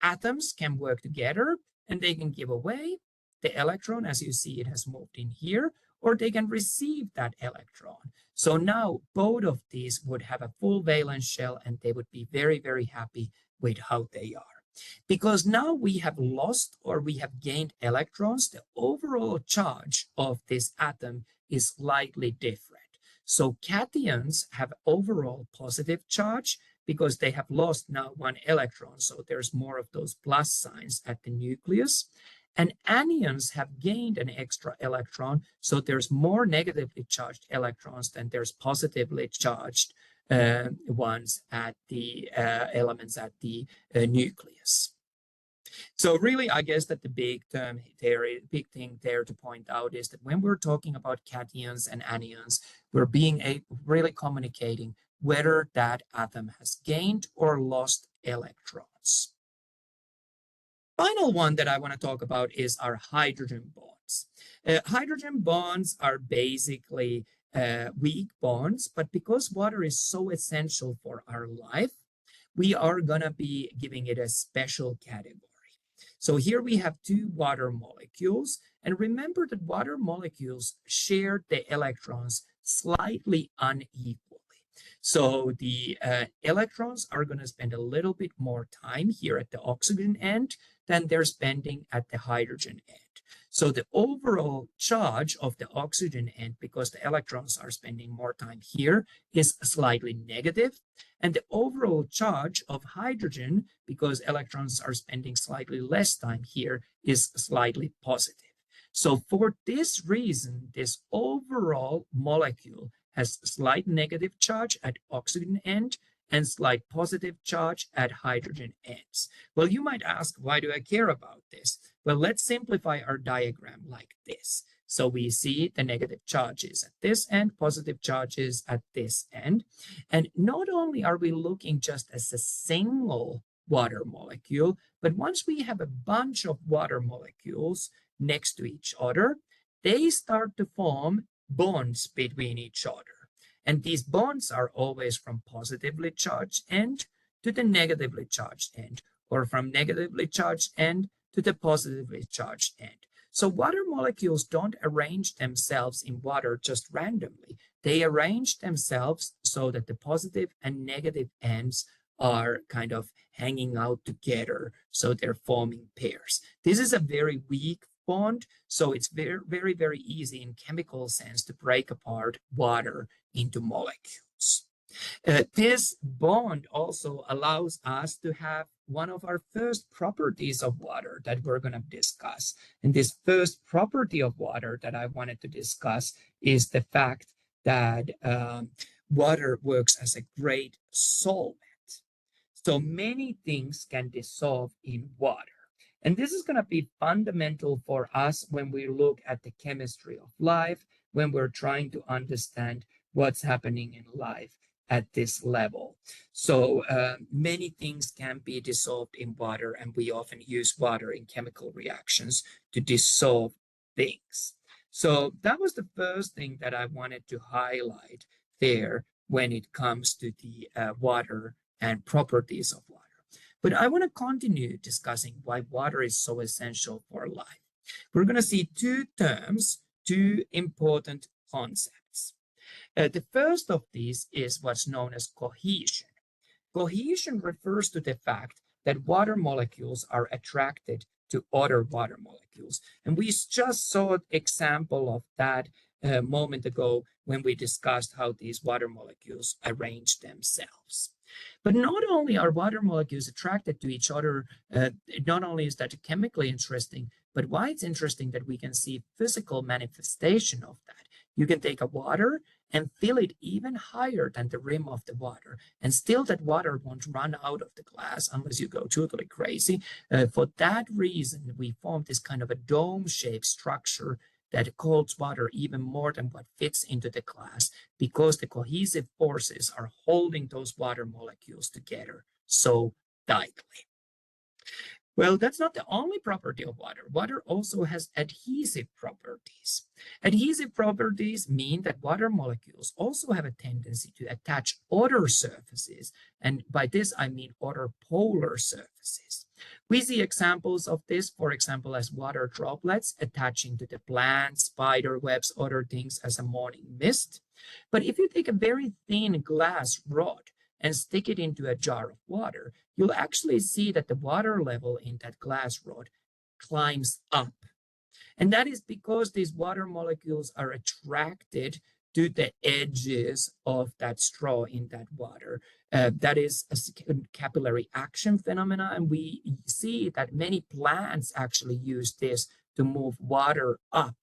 atoms can work together and they can give away the electron, as you see it has moved in here, or they can receive that electron. So now both of these would have a full valence shell and they would be very, very happy with how they are. Because now we have lost or we have gained electrons, the overall charge of this atom is slightly different. So cations have overall positive charge because they have lost now one electron. So there's more of those plus signs at the nucleus. And anions have gained an extra electron. So there's more negatively charged electrons than there's positively charged ones at the elements at the nucleus. So really, I guess that the big thing there to point out is that when we're talking about cations and anions, we're really communicating whether that atom has gained or lost electrons. Final one that I want to talk about is our hydrogen bonds. Hydrogen bonds are basically weak bonds, but because water is so essential for our life, we are going to be giving it a special category. So here we have two water molecules, and remember that water molecules share the electrons slightly unequally. So the electrons are going to spend a little bit more time here at the oxygen end than they're spending at the hydrogen end. So the overall charge of the oxygen end, because the electrons are spending more time here, is slightly negative. And the overall charge of hydrogen, because electrons are spending slightly less time here, is slightly positive. So for this reason, this overall molecule has slight negative charge at oxygen end and slight positive charge at hydrogen ends. Well, you might ask, why do I care about this? Well, let's simplify our diagram like this. So we see the negative charges at this end, positive charges at this end. And not only are we looking just as a single water molecule, but once we have a bunch of water molecules next to each other, they start to form bonds between each other. And these bonds are always from positively charged end to the negatively charged end, or from negatively charged end to the positively charged end. So water molecules don't arrange themselves in water just randomly. They arrange themselves so that the positive and negative ends are kind of hanging out together. So they're forming pairs. This is a very weak bond, so it's very, very easy in chemical sense to break apart water into molecules. This bond also allows us to have one of our first properties of water that we're going to discuss. And this first property of water that I wanted to discuss is the fact that water works as a great solvent. So many things can dissolve in water. And this is going to be fundamental for us when we look at the chemistry of life, when we're trying to understand what's happening in life at this level. So many things can be dissolved in water, and we often use water in chemical reactions to dissolve things. So that was the first thing that I wanted to highlight there when it comes to the water and properties of water. But I want to continue discussing why water is so essential for life. We're going to see two terms, two important concepts. The first of these is what's known as cohesion. Cohesion refers to the fact that water molecules are attracted to other water molecules. And we just saw an example of that a moment ago when we discussed how these water molecules arrange themselves. But not only are water molecules attracted to each other, not only is that chemically interesting, but why it's interesting that we can see physical manifestation of that. You can take a water and fill it even higher than the rim of the water. And still that water won't run out of the glass unless you go totally crazy. For that reason, we form this kind of a dome-shaped structure that holds water even more than what fits into the glass, because the cohesive forces are holding those water molecules together so tightly. Well, that's not the only property of water. Water also has adhesive properties. Adhesive properties mean that water molecules also have a tendency to attach other surfaces. And by this, I mean other polar surfaces. We see examples of this, for example, as water droplets attaching to the plants, spider webs, other things as a morning mist. But if you take a very thin glass rod and stick it into a jar of water, you'll actually see that the water level in that glass rod climbs up. And that is because these water molecules are attracted to the edges of that straw in that water. That is a capillary action phenomena. And we see that many plants actually use this to move water up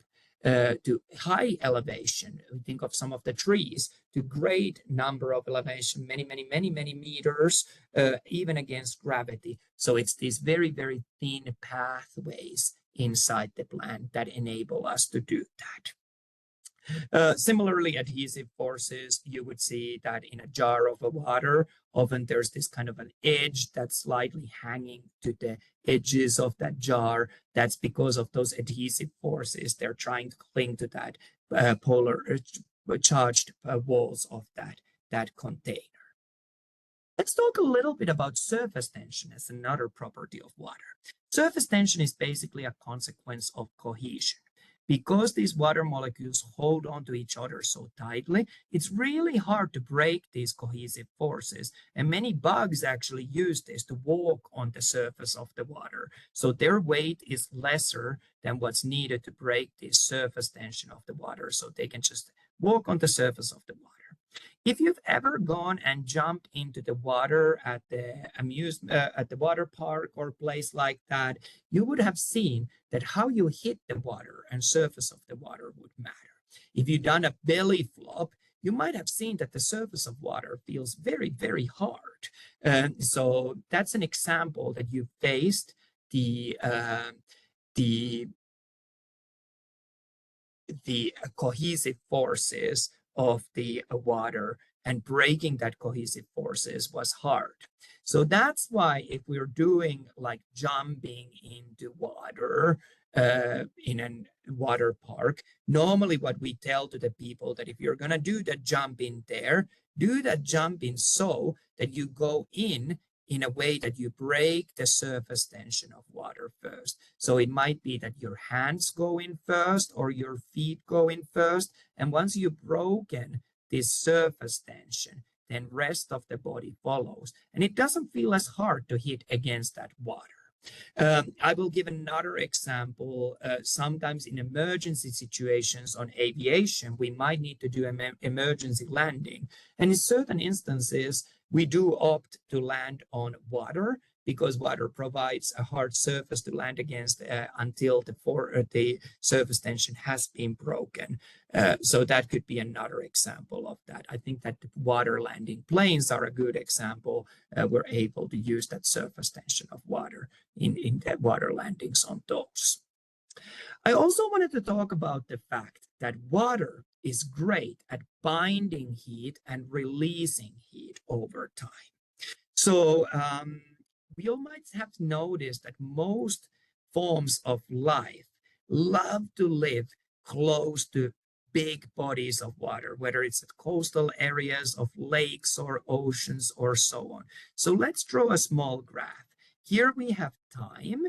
to high elevation. We think of some of the trees to great number of elevation, many meters, even against gravity. So it's these very, very thin pathways inside the plant that enable us to do that. Similarly, adhesive forces, you would see that in a jar of water, often there's this kind of an edge that's slightly hanging to the edges of that jar. That's because of those adhesive forces. They're trying to cling to that polar charged walls of that container. Let's talk a little bit about surface tension as another property of water. Surface tension is basically a consequence of cohesion. Because these water molecules hold on to each other so tightly, it's really hard to break these cohesive forces. And many bugs actually use this to walk on the surface of the water. So their weight is lesser than what's needed to break the surface tension of the water. So they can just walk on the surface of the water. If you've ever gone and jumped into the water at the water park or place like that, you would have seen that how you hit the water and surface of the water would matter. If you've done a belly flop, you might have seen that the surface of water feels very, very hard. So that's an example that you faced the cohesive forces of the water, and breaking that cohesive forces was hard. So that's why if we're doing like jumping into water in a water park, normally what we tell to the people that if you're going to do the jump in there, do that jump in so that you go in a way that you break the surface tension of water first. So it might be that your hands go in first or your feet go in first. And once you've broken this surface tension, then rest of the body follows. And it doesn't feel as hard to hit against that water. I will give another example. Sometimes in emergency situations on aviation, we might need to do an emergency landing. And in certain instances, we do opt to land on water because water provides a hard surface to land against until the surface tension has been broken. So that could be another example of that. I think that water landing planes are a good example. We're able to use that surface tension of water in the water landings on those. I also wanted to talk about the fact that water is great at binding heat and releasing heat over time. So we all might have noticed that most forms of life love to live close to big bodies of water, whether it's at coastal areas of lakes or oceans or so on. So let's draw a small graph. Here we have time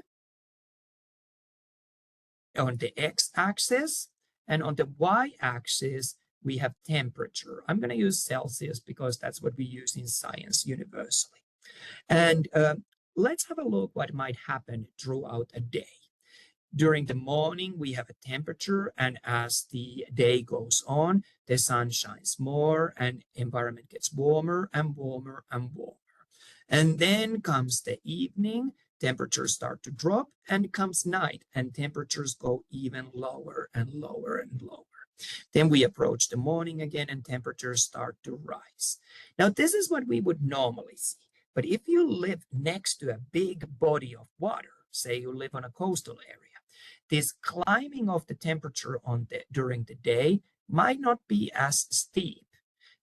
on the x-axis, and on the y-axis, we have temperature. I'm going to use Celsius because that's what we use in science universally. And let's have a look what might happen throughout a day. During the morning, we have a temperature, and as the day goes on, the sun shines more and environment gets warmer and warmer and warmer. And then comes the evening, temperatures start to drop, and comes night, and temperatures go even lower and lower and lower. Then we approach the morning again and temperatures start to rise. Now, this is what we would normally see. But if you live next to a big body of water, say you live on a coastal area, this climbing of the temperature during the day might not be as steep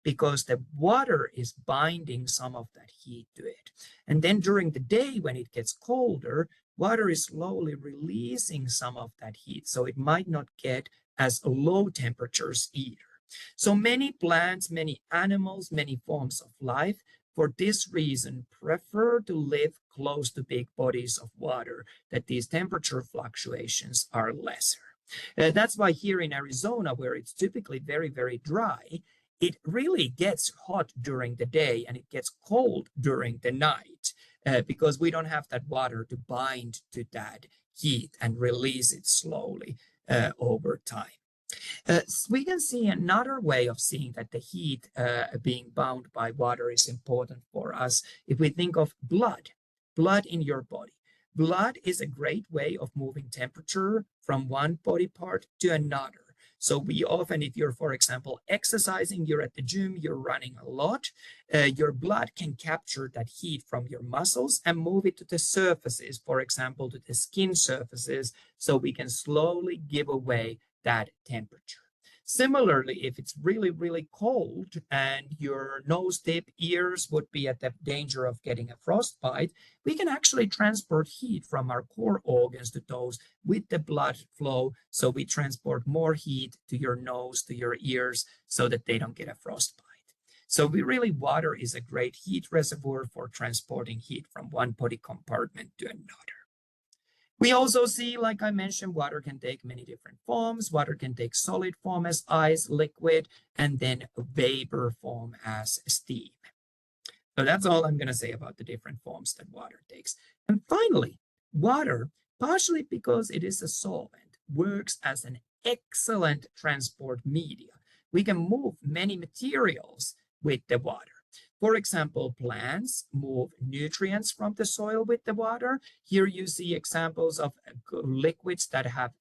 because the water is binding some of that heat to it. And then during the day, when it gets colder, water is slowly releasing some of that heat. So it might not get as low temperatures either. So many plants, many animals, many forms of life, for this reason, prefer to live close to big bodies of water, that these temperature fluctuations are lesser. That's why here in Arizona, where it's typically very, very dry, it really gets hot during the day and it gets cold during the night because we don't have that water to bind to that heat and release it slowly over time. We can see another way of seeing that the heat being bound by water is important for us. If we think of blood in your body, blood is a great way of moving temperature from one body part to another. So we often, if you're, for example, exercising, you're at the gym, you're running a lot, your blood can capture that heat from your muscles and move it to the surfaces, for example, to the skin surfaces, so we can slowly give away that temperature. Similarly, if it's really, really cold and your nose tip, ears would be at the danger of getting a frostbite, we can actually transport heat from our core organs to those with the blood flow. So we transport more heat to your nose, to your ears, so that they don't get a frostbite. So water is a great heat reservoir for transporting heat from one body compartment to another. We also see, like I mentioned, water can take many different forms. Water can take solid form as ice, liquid, and then vapor form as steam. So that's all I'm going to say about the different forms that water takes. And finally, water, partially because it is a solvent, works as an excellent transport media. We can move many materials with the water. For example, plants move nutrients from the soil with the water. Here you see examples of liquids that have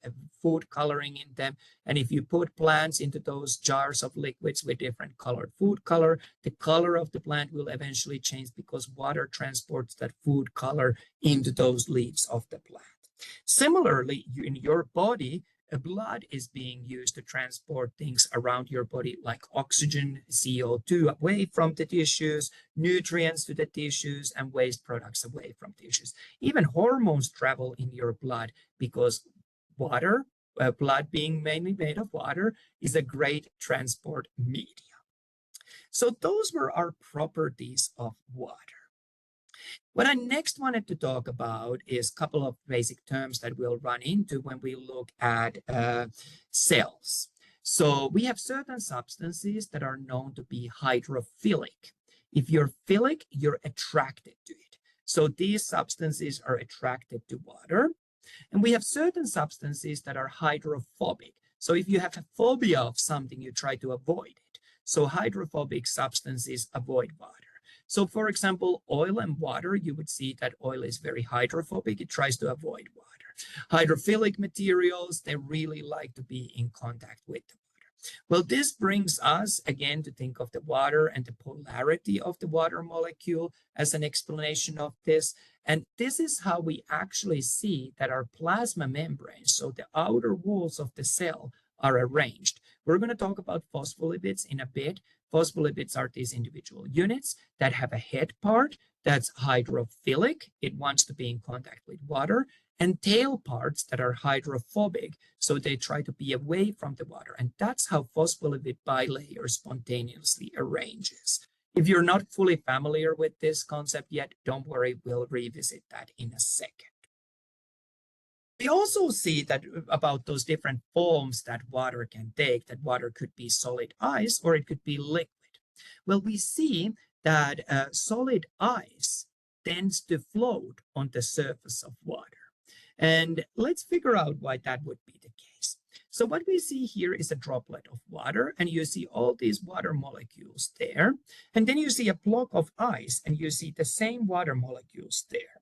food coloring in them. And if you put plants into those jars of liquids with different colored food color, the color of the plant will eventually change because water transports that food color into those leaves of the plant. Similarly, in your body, blood is being used to transport things around your body like oxygen, CO2 away from the tissues, nutrients to the tissues, and waste products away from tissues. Even hormones travel in your blood because water, blood being mainly made of water, is a great transport media. So those were our properties of water. What I next wanted to talk about is a couple of basic terms that we'll run into when we look at cells. So we have certain substances that are known to be hydrophilic. If you're philic, you're attracted to it. So these substances are attracted to water. And we have certain substances that are hydrophobic. So if you have a phobia of something, you try to avoid it. So hydrophobic substances avoid water. So for example, oil and water, you would see that oil is very hydrophobic. It tries to avoid water. Hydrophilic materials, they really like to be in contact with the water. Well, this brings us again to think of the water and the polarity of the water molecule as an explanation of this. And this is how we actually see that our plasma membranes, so the outer walls of the cell, are arranged. We're going to talk about phospholipids in a bit. Phospholipids are these individual units that have a head part that's hydrophilic. It wants to be in contact with water, and tail parts that are hydrophobic. So they try to be away from the water. And that's how phospholipid bilayer spontaneously arranges. If you're not fully familiar with this concept yet, don't worry, we'll revisit that in a second. We also see that about those different forms that water can take, that water could be solid ice or it could be liquid. Well, we see that solid ice tends to float on the surface of water. And let's figure out why that would be the case. So what we see here is a droplet of water, and you see all these water molecules there. And then you see a block of ice, and you see the same water molecules there.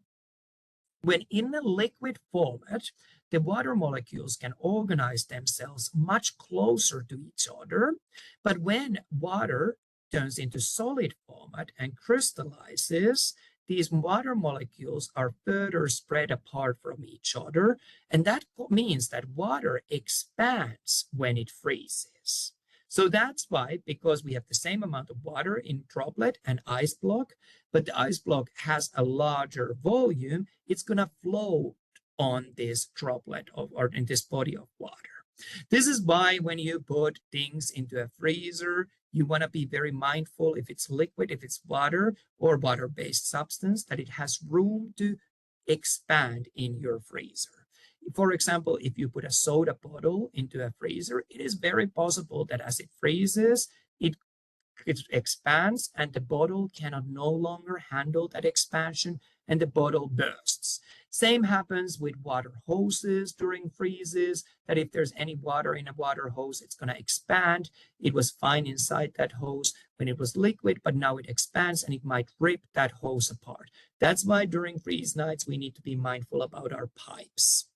When in a liquid format, the water molecules can organize themselves much closer to each other. But when water turns into solid format and crystallizes, these water molecules are further spread apart from each other. And that means that water expands when it freezes. So that's why, because we have the same amount of water in droplet and ice block, but the ice block has a larger volume, it's going to float on this droplet or in this body of water. This is why when you put things into a freezer, you want to be very mindful if it's liquid, if it's water or water-based substance, that it has room to expand in your freezer. For example, if you put a soda bottle into a freezer, it is very possible that as it freezes, it expands and the bottle cannot no longer handle that expansion and the bottle bursts. Same happens with water hoses during freezes, that if there's any water in a water hose, it's going to expand. It was fine inside that hose when it was liquid, but now it expands and it might rip that hose apart. That's why during freeze nights, we need to be mindful about our pipes.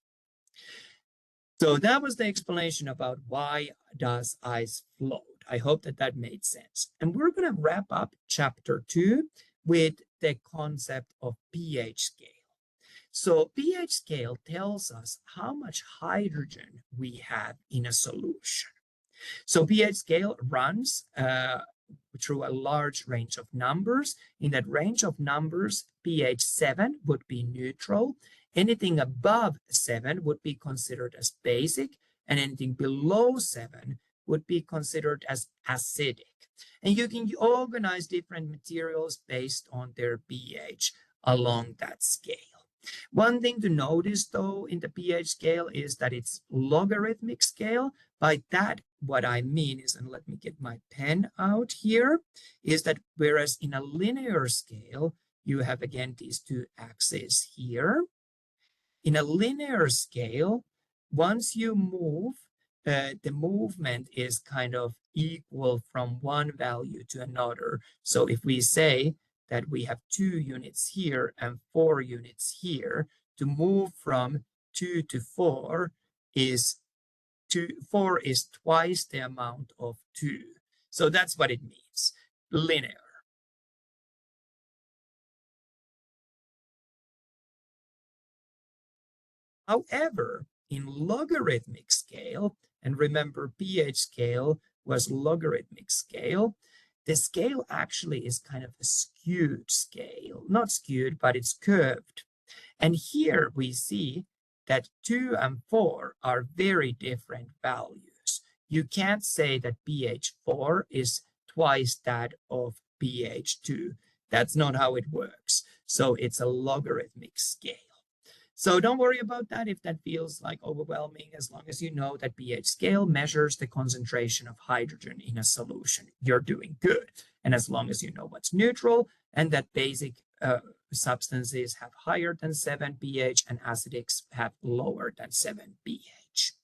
So that was the explanation about why does ice float. I hope that that made sense. And we're going to wrap up chapter 2 with the concept of pH scale. So pH scale tells us how much hydrogen we have in a solution. So pH scale runs through a large range of numbers. In that range of numbers, pH 7 would be neutral. Anything above 7 would be considered as basic, and anything below 7 would be considered as acidic. And you can organize different materials based on their pH along that scale. One thing to notice, though, in the pH scale is that it's logarithmic scale. By that, what I mean is, and let me get my pen out here, is that whereas in a linear scale, you have, again, these two axes here. In a linear scale, once you move, the movement is kind of equal from one value to another. So if we say that we have 2 units here and 4 units here, to move from 2 to 4 is 4 is twice the amount of 2. So that's what it means, linear. However, in logarithmic scale, and remember pH scale was logarithmic scale, the scale actually is kind of a skewed scale. Not skewed, but it's curved. And here we see that 2 and 4 are very different values. You can't say that pH 4 is twice that of pH 2. That's not how it works. So it's a logarithmic scale. So don't worry about that if that feels like overwhelming, as long as you know that pH scale measures the concentration of hydrogen in a solution. You're doing good. And as long as you know what's neutral and that basic substances have higher than 7 pH and acidics have lower than 7 pH.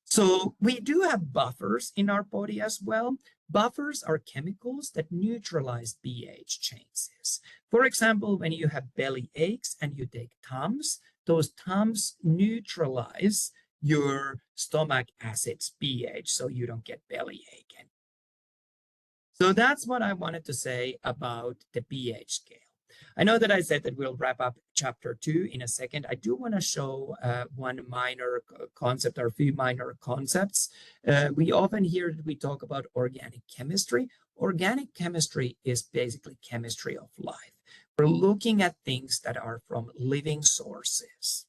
So we do have buffers in our body as well. Buffers are chemicals that neutralize pH changes. For example, when you have belly aches and you take Tums, those Tums neutralize your stomach acid's pH so you don't get belly ache. So that's what I wanted to say about the pH scale. I know that I said that we'll wrap up chapter 2 in a second. I do want to show one minor concept or a few minor concepts. We often hear that we talk about organic chemistry. Organic chemistry is basically chemistry of life. We're looking at things that are from living sources.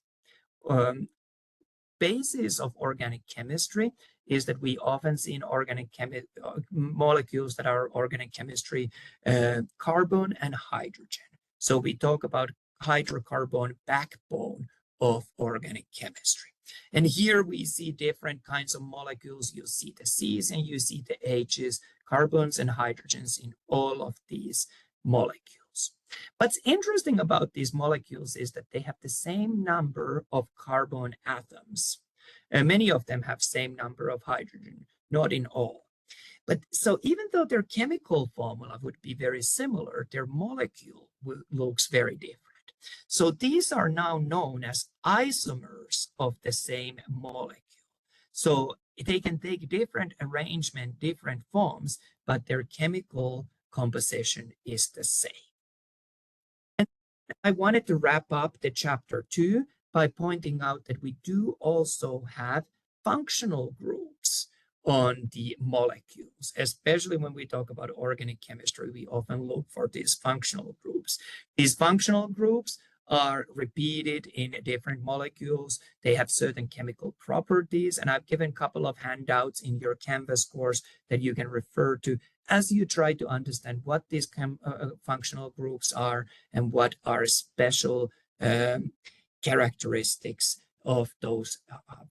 Basis of organic chemistry is that we often see in organic molecules that are organic chemistry, carbon and hydrogen. So we talk about hydrocarbon backbone of organic chemistry. And here we see different kinds of molecules. You see the C's and you see the H's, carbons and hydrogens in all of these molecules. What's interesting about these molecules is that they have the same number of carbon atoms. Many of them have same number of hydrogen, not in all. But so even though their chemical formula would be very similar, their molecule looks very different. So these are now known as isomers of the same molecule. So they can take different arrangement, different forms, but their chemical composition is the same. And I wanted to wrap up the chapter 2 by pointing out that we do also have functional groups on the molecules, especially when we talk about organic chemistry. We often look for these functional groups. These functional groups are repeated in different molecules. They have certain chemical properties, and I've given a couple of handouts in your Canvas course that you can refer to as you try to understand what these functional groups are and what are special characteristics of those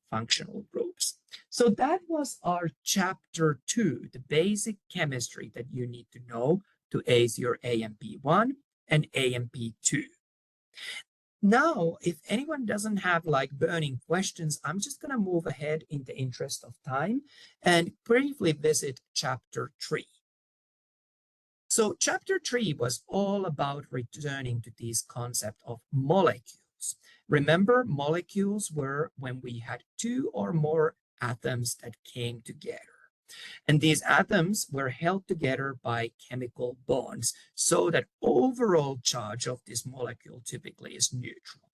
functional groups. So that was our chapter 2, the basic chemistry that you need to know to ace your AMP1 and AMP2. Now, if anyone doesn't have like burning questions, I'm just going to move ahead in the interest of time and briefly visit chapter 3. So chapter 3 was all about returning to this concept of molecules. Remember, molecules were when we had two or more atoms that came together. And these atoms were held together by chemical bonds, so that overall charge of this molecule typically is neutral.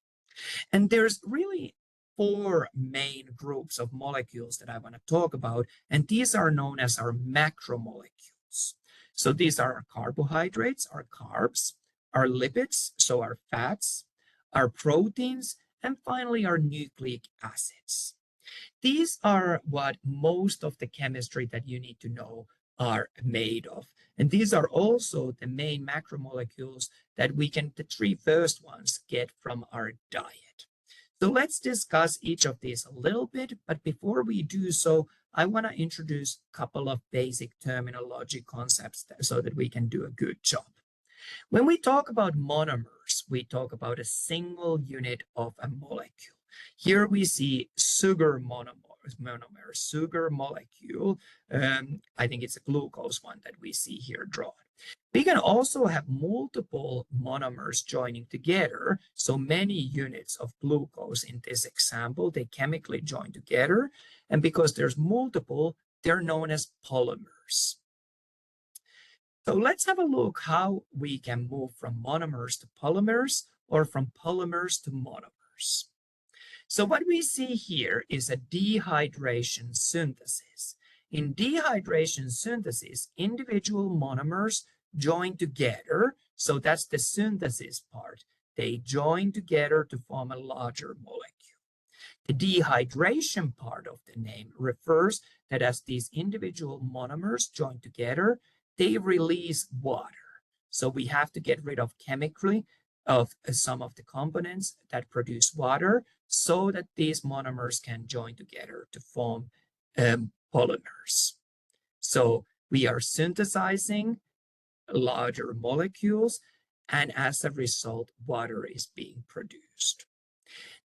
And there's really 4 main groups of molecules that I want to talk about, and these are known as our macromolecules. So these are our carbohydrates, our carbs, our lipids, so our fats, our proteins, and finally our nucleic acids. These are what most of the chemistry that you need to know are made of. And these are also the main macromolecules that we can, the 3 first ones, get from our diet. So let's discuss each of these a little bit, but before we do so, I want to introduce a couple of basic terminology concepts so that we can do a good job. When we talk about monomers, we talk about a single unit of a molecule. Here we see sugar monomer, sugar molecule. I think it's a glucose one that we see here drawn. We can also have multiple monomers joining together. So many units of glucose in this example, they chemically join together. And because there's multiple, they're known as polymers. So let's have a look how we can move from monomers to polymers or from polymers to monomers. So what we see here is a dehydration synthesis. In dehydration synthesis, individual monomers join together. So that's the synthesis part. They join together to form a larger molecule. The dehydration part of the name refers that as these individual monomers join together, they release water. So we have to get rid of chemically of some of the components that produce water so that these monomers can join together to form polymers. So we are synthesizing larger molecules, and as a result, water is being produced.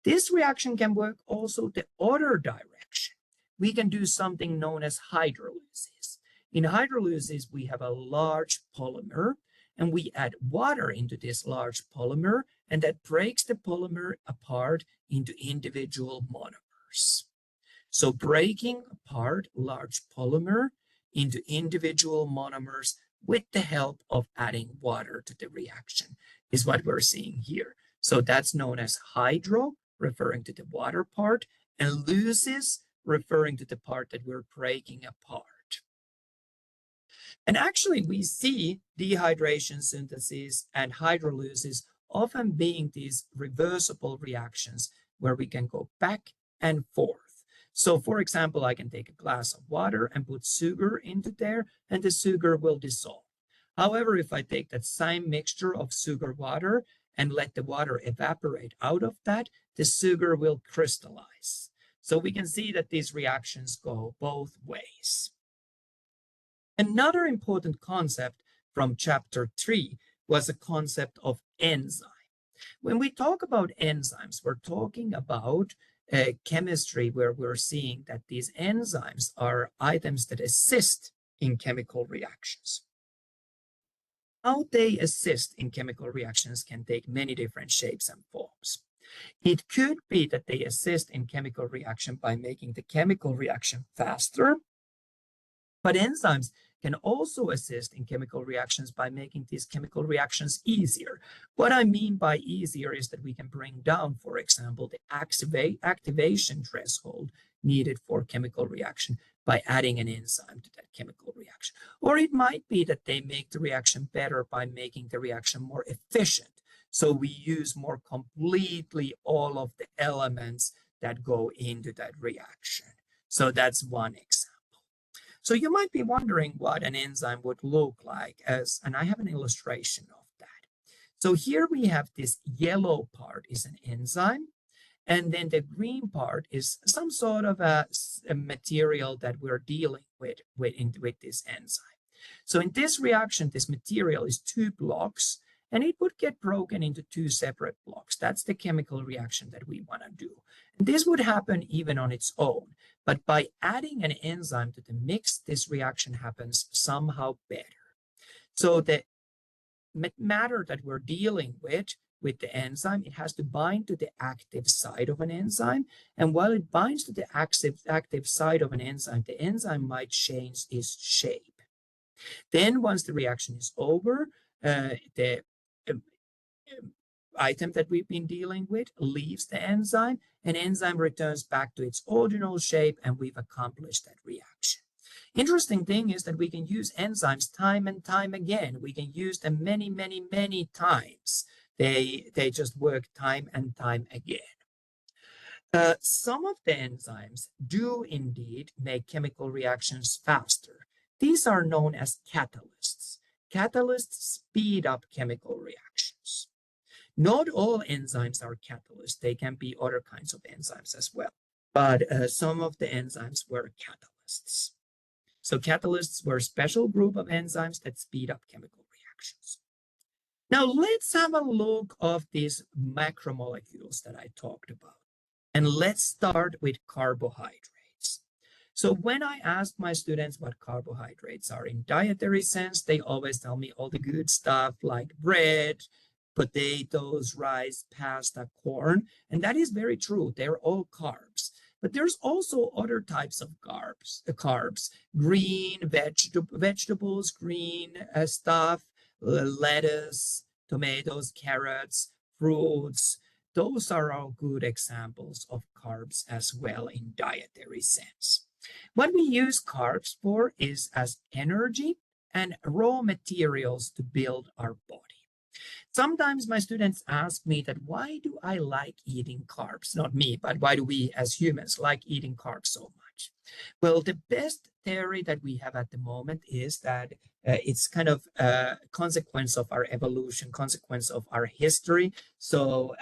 This reaction can work also the other direction. We can do something known as hydrolysis. In hydrolysis, we have a large polymer, and we add water into this large polymer, and that breaks the polymer apart into individual monomers. So breaking apart large polymer into individual monomers with the help of adding water to the reaction is what we're seeing here. So that's known as hydro, referring to the water part, and lysis, referring to the part that we're breaking apart. And actually, we see dehydration synthesis and hydrolysis often being these reversible reactions where we can go back and forth. So for example, I can take a glass of water and put sugar into there, and the sugar will dissolve. However, if I take that same mixture of sugar water and let the water evaporate out of that, the sugar will crystallize. So we can see that these reactions go both ways. Another important concept from chapter 3 was a concept of enzyme. When we talk about enzymes, we're talking about chemistry where we're seeing that these enzymes are items that assist in chemical reactions. How they assist in chemical reactions can take many different shapes and forms. It could be that they assist in chemical reaction by making the chemical reaction faster, but enzymes can also assist in chemical reactions by making these chemical reactions easier. What I mean by easier is that we can bring down, for example, the activation threshold needed for chemical reaction by adding an enzyme to that chemical reaction. Or it might be that they make the reaction better by making the reaction more efficient. So we use more completely all of the elements that go into that reaction. So that's one example. So you might be wondering what an enzyme would look like and I have an illustration of that. So here we have this yellow part is an enzyme, and then the green part is some sort of a material that we're dealing with this enzyme. So in this reaction, this material is two blocks, and it would get broken into two separate blocks. That's the chemical reaction that we want to do. And this would happen even on its own. But by adding an enzyme to the mix, this reaction happens somehow better. So the matter that we're dealing with the enzyme, it has to bind to the active side of an enzyme. And while it binds to the active side of an enzyme, the enzyme might change its shape. Then once the reaction is over, the item that we've been dealing with leaves the enzyme, and enzyme returns back to its original shape, and we've accomplished that reaction. Interesting thing is that we can use enzymes time and time again. We can use them many, many, many times. They just work time and time again. Some of the enzymes do indeed make chemical reactions faster. These are known as catalysts. Catalysts speed up chemical reactions. Not all enzymes are catalysts. They can be other kinds of enzymes as well. But some of the enzymes were catalysts. So catalysts were a special group of enzymes that speed up chemical reactions. Now let's have a look of these macromolecules that I talked about. And let's start with carbohydrates. So when I ask my students what carbohydrates are in dietary sense, they always tell me all the good stuff like bread, potatoes, rice, pasta, corn. And that is very true. They're all carbs. But there's also other types of carbs, green vegetables, green stuff, lettuce, tomatoes, carrots, fruits. Those are all good examples of carbs as well in dietary sense. What we use carbs for is as energy and raw materials to build our body. Sometimes my students ask me that why do I like eating carbs? Not me, but why do we as humans like eating carbs so much? Well, the best theory that we have at the moment is that it's kind of a consequence of our evolution, consequence of our history. So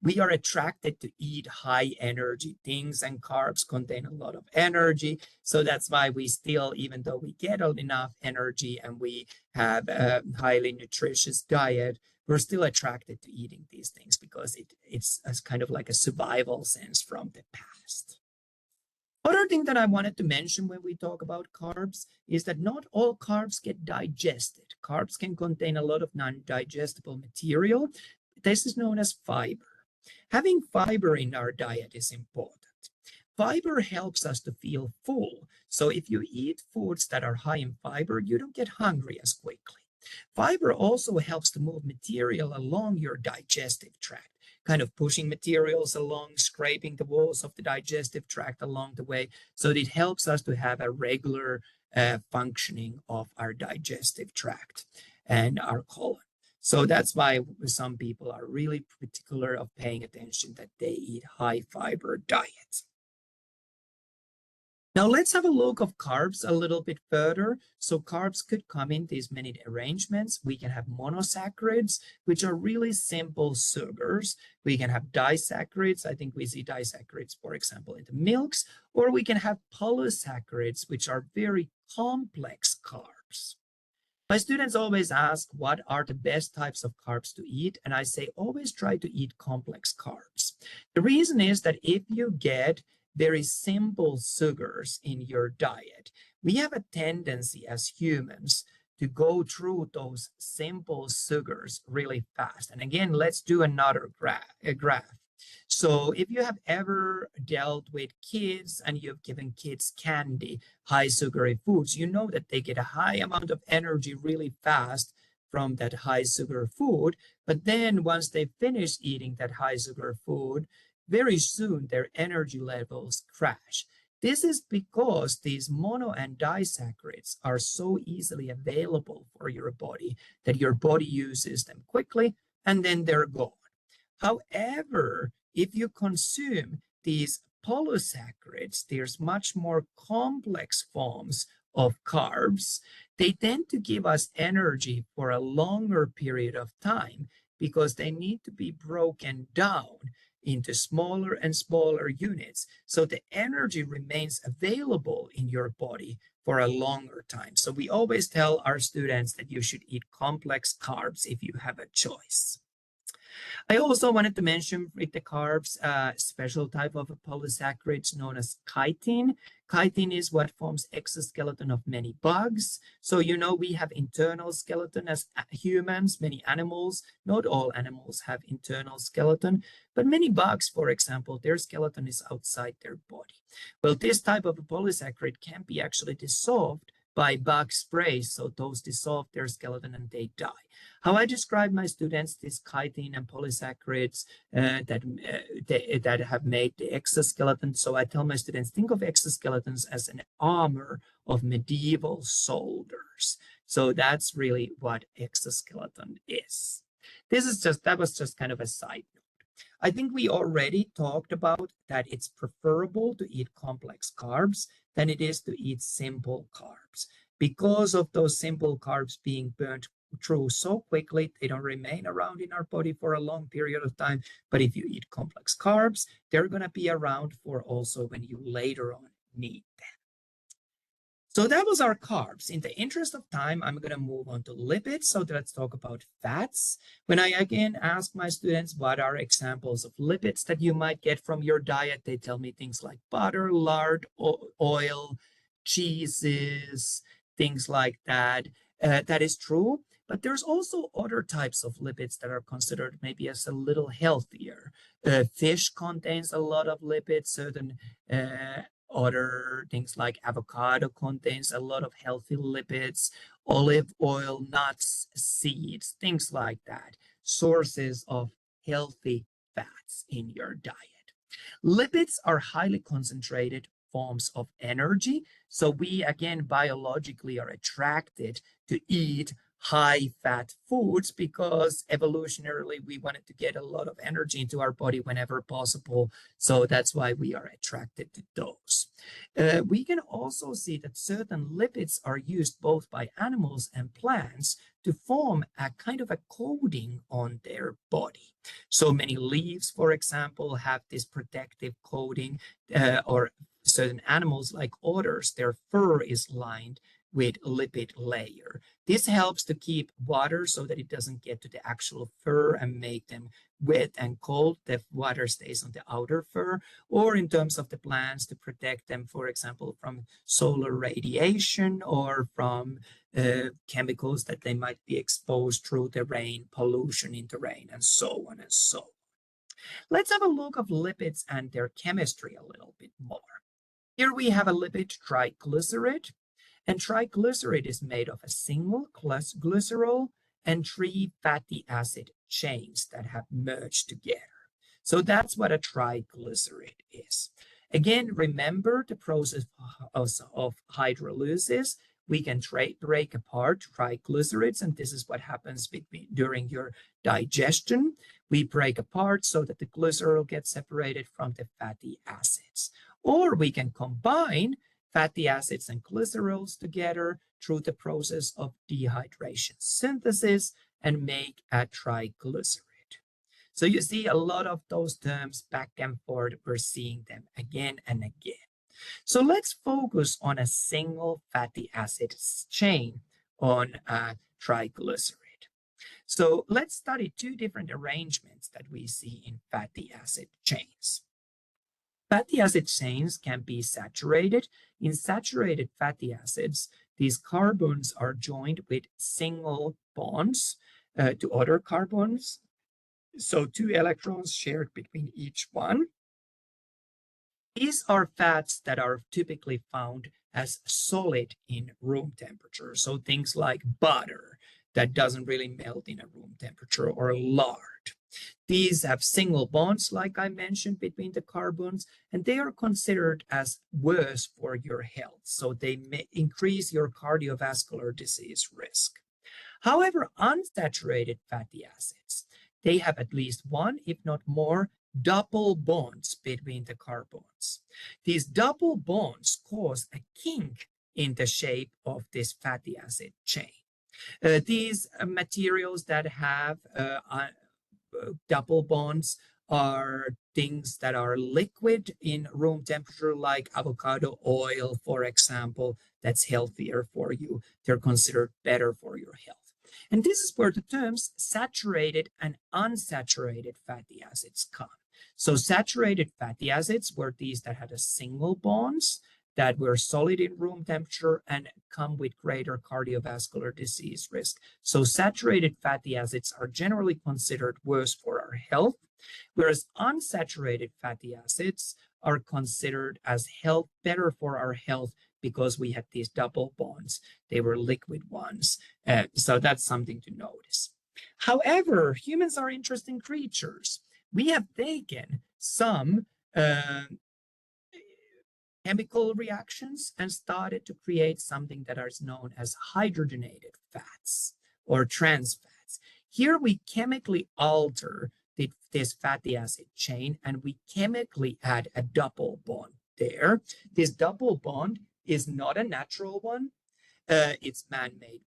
we are attracted to eat high energy things, and carbs contain a lot of energy. So that's why we still, even though we get enough energy and we have a highly nutritious diet, we're still attracted to eating these things because it's as kind of like a survival sense from the past. Other thing that I wanted to mention when we talk about carbs is that not all carbs get digested. Carbs can contain a lot of non-digestible material. This is known as fiber. Having fiber in our diet is important. Fiber helps us to feel full. So if you eat foods that are high in fiber, you don't get hungry as quickly. Fiber also helps to move material along your digestive tract, kind of pushing materials along, scraping the walls of the digestive tract along the way. So it helps us to have a regular functioning of our digestive tract and our colon. So that's why some people are really particular of paying attention that they eat high fiber diets. Now let's have a look of carbs a little bit further. So carbs could come in these many arrangements. We can have monosaccharides, which are really simple sugars. We can have disaccharides. I think we see disaccharides, for example, in the milks, or we can have polysaccharides, which are very complex carbs. My students always ask what are the best types of carbs to eat, and I say always try to eat complex carbs. The reason is that if you get very simple sugars in your diet, we have a tendency as humans to go through those simple sugars really fast. And again, let's do another graph. So if you have ever dealt with kids and you've given kids candy, high sugary foods, you know that they get a high amount of energy really fast from that high sugar food. But then once they finish eating that high sugar food, very soon their energy levels crash. This is because these mono and disaccharides are so easily available for your body that your body uses them quickly and then they're gone. However, if you consume these polysaccharides, there's much more complex forms of carbs. They tend to give us energy for a longer period of time because they need to be broken down into smaller and smaller units. So the energy remains available in your body for a longer time. So we always tell our students that you should eat complex carbs if you have a choice. I also wanted to mention with the carbs, a special type of polysaccharides known as chitin. Chitin is what forms exoskeleton of many bugs. So, you know, we have internal skeleton as humans, many animals, not all animals have internal skeleton, but many bugs, for example, their skeleton is outside their body. Well, this type of a polysaccharide can be actually dissolved by bug sprays. So those dissolve their skeleton and they die. How I describe my students, these chitin and polysaccharides that have made the exoskeleton. So I tell my students, think of exoskeletons as an armor of medieval soldiers. So that's really what exoskeleton is. That was just kind of a side note. I think we already talked about that it's preferable to eat complex carbs than it is to eat simple carbs. Because of those simple carbs being burnt through so quickly, they don't remain around in our body for a long period of time. But if you eat complex carbs, they're going to be around for also when you later on need them. So that was our carbs. In the interest of time, I'm going to move on to lipids. So let's talk about fats. When I again ask my students what are examples of lipids that you might get from your diet, they tell me things like butter, lard, oil, cheeses, things like that. That is true. But there's also other types of lipids that are considered maybe as a little healthier. Fish contains a lot of lipids. Certain other things like avocado contains a lot of healthy lipids. Olive oil, nuts, seeds, things like that. Sources of healthy fats in your diet. Lipids are highly concentrated forms of energy. So we, again, biologically are attracted to eat high fat foods because evolutionarily we wanted to get a lot of energy into our body whenever possible. So that's why we are attracted to those. We can also see that certain lipids are used both by animals and plants to form a kind of a coating on their body. So many leaves, for example, have this protective coating, or certain animals like otters, their fur is lined with lipid layer. This helps to keep water so that it doesn't get to the actual fur and make them wet and cold. The water stays on the outer fur, or in terms of the plants to protect them, for example, from solar radiation or from chemicals that they might be exposed through the rain, pollution in the rain, and so on and so on. Let's have a look of lipids and their chemistry a little bit more. Here we have a lipid triglyceride. And triglyceride is made of a single glycerol and 3 fatty acid chains that have merged together. So that's what a triglyceride is. Again, remember the process of hydrolysis. We can break apart triglycerides, and this is what happens during your digestion. We break apart so that the glycerol gets separated from the fatty acids. Or we can combine fatty acids and glycerols together through the process of dehydration synthesis and make a triglyceride. So you see a lot of those terms back and forth. We're seeing them again and again. So let's focus on a single fatty acid chain on a triglyceride. So let's study 2 different arrangements that we see in fatty acid chains. Fatty acid chains can be saturated. In saturated fatty acids, These carbons are joined with single bonds to other carbons. So 2 electrons shared between each one. These are fats that are typically found as solid in room temperature. So things like butter that doesn't really melt in a room temperature, or lard. These have single bonds, like I mentioned, between the carbons, and they are considered as worse for your health. So they may increase your cardiovascular disease risk. However, unsaturated fatty acids, they have at least one, if not more, double bonds between the carbons. These double bonds cause a kink in the shape of this fatty acid chain. These materials that have double bonds are things that are liquid in room temperature, like avocado oil, for example, that's healthier for you. They're considered better for your health. And this is where the terms saturated and unsaturated fatty acids come. So saturated fatty acids were these that had a single bonds, that were solid in room temperature and come with greater cardiovascular disease risk. So saturated fatty acids are generally considered worse for our health, whereas unsaturated fatty acids are considered as better for our health because we had these double bonds. They were liquid ones. So that's something to notice. However, humans are interesting creatures. We have taken some chemical reactions and started to create something that is known as hydrogenated fats or trans fats. Here we chemically alter this fatty acid chain, and we chemically add a double bond there. This double bond is not a natural one. It's man-made.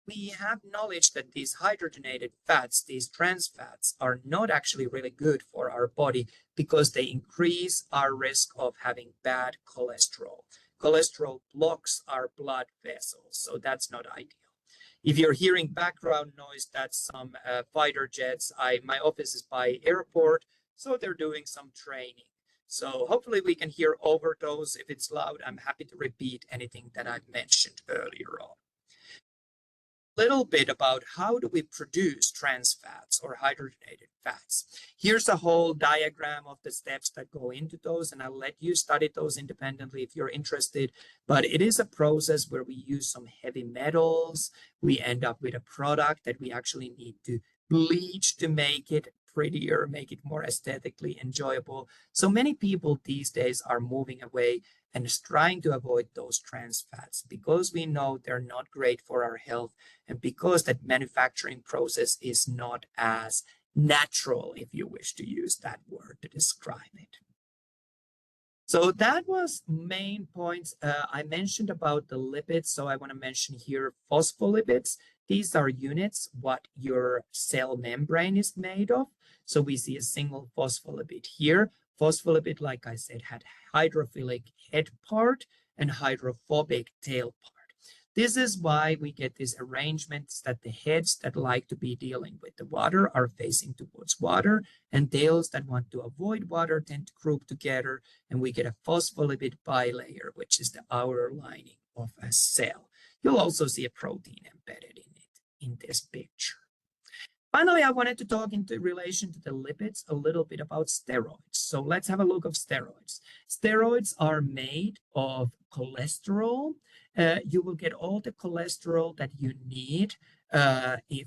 We have knowledge that these hydrogenated fats, these trans fats, are not actually really good for our body because they increase our risk of having bad cholesterol. Cholesterol blocks our blood vessels, so that's not ideal. If you're hearing background noise, that's some fighter jets. My office is by airport, so they're doing some training. So hopefully we can hear over those. If it's loud, I'm happy to repeat anything that I mentioned earlier on. Little bit about how do we produce trans fats or hydrogenated fats. Here's a whole diagram of the steps that go into those, and I'll let you study those independently if you're interested. But it is a process where we use some heavy metals. We end up with a product that we actually need to bleach to make it prettier, make it more aesthetically enjoyable. So many people these days are moving away and is trying to avoid those trans fats because we know they're not great for our health, and because that manufacturing process is not as natural, if you wish to use that word to describe it. So that was main points. I mentioned about the lipids, so I want to mention here phospholipids. These are units what your cell membrane is made of. So we see a single phospholipid here. Phospholipid, like I said, had hydrophilic head part and hydrophobic tail part. This is why we get these arrangements that the heads that like to be dealing with the water are facing towards water, and tails that want to avoid water tend to group together, and we get a phospholipid bilayer, which is the outer lining of a cell. You'll also see a protein embedded in it in this picture. Finally, I wanted to talk in relation to the lipids a little bit about steroids. So let's have a look of steroids. Steroids are made of cholesterol. You will get all the cholesterol that you need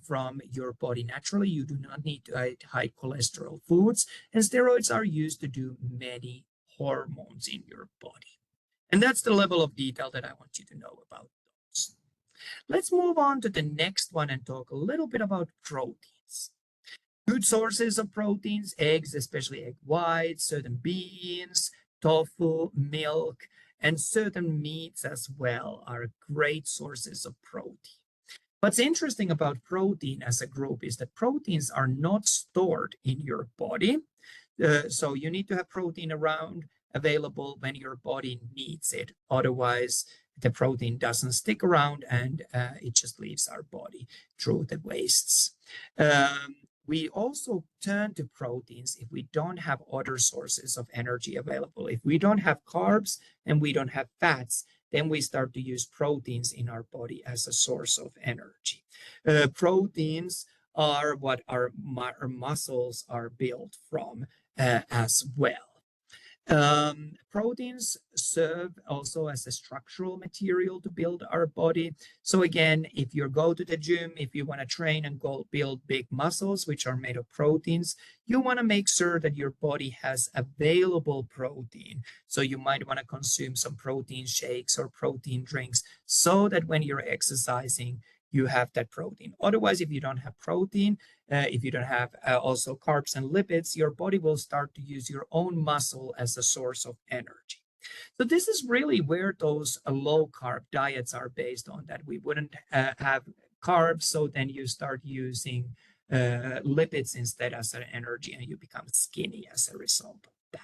from your body naturally. You do not need to eat high cholesterol foods. And steroids are used to do many hormones in your body. And that's the level of detail that I want you to know about those. Let's move on to the next one and talk a little bit about proteins. Good sources of proteins, eggs, especially egg whites, certain beans, tofu, milk, and certain meats as well are great sources of protein. What's interesting about protein as a group is that proteins are not stored in your body. So you need to have protein around available when your body needs it. Otherwise, the protein doesn't stick around and it just leaves our body through the wastes. We also turn to proteins if we don't have other sources of energy available. If we don't have carbs and we don't have fats, then we start to use proteins in our body as a source of energy. Proteins are what our muscles are built from as well. Proteins serve also as a structural material to build our body. So again, if you go to the gym, if you want to train and go build big muscles, which are made of proteins, you want to make sure that your body has available protein. So you might want to consume some protein shakes or protein drinks so that when you're exercising, you have that protein. Otherwise, if you don't have protein, if you don't have also carbs and lipids, your body will start to use your own muscle as a source of energy. So this is really where those low carb diets are based on, that we wouldn't have carbs. So then you start using lipids instead as an energy, and you become skinny as a result of that.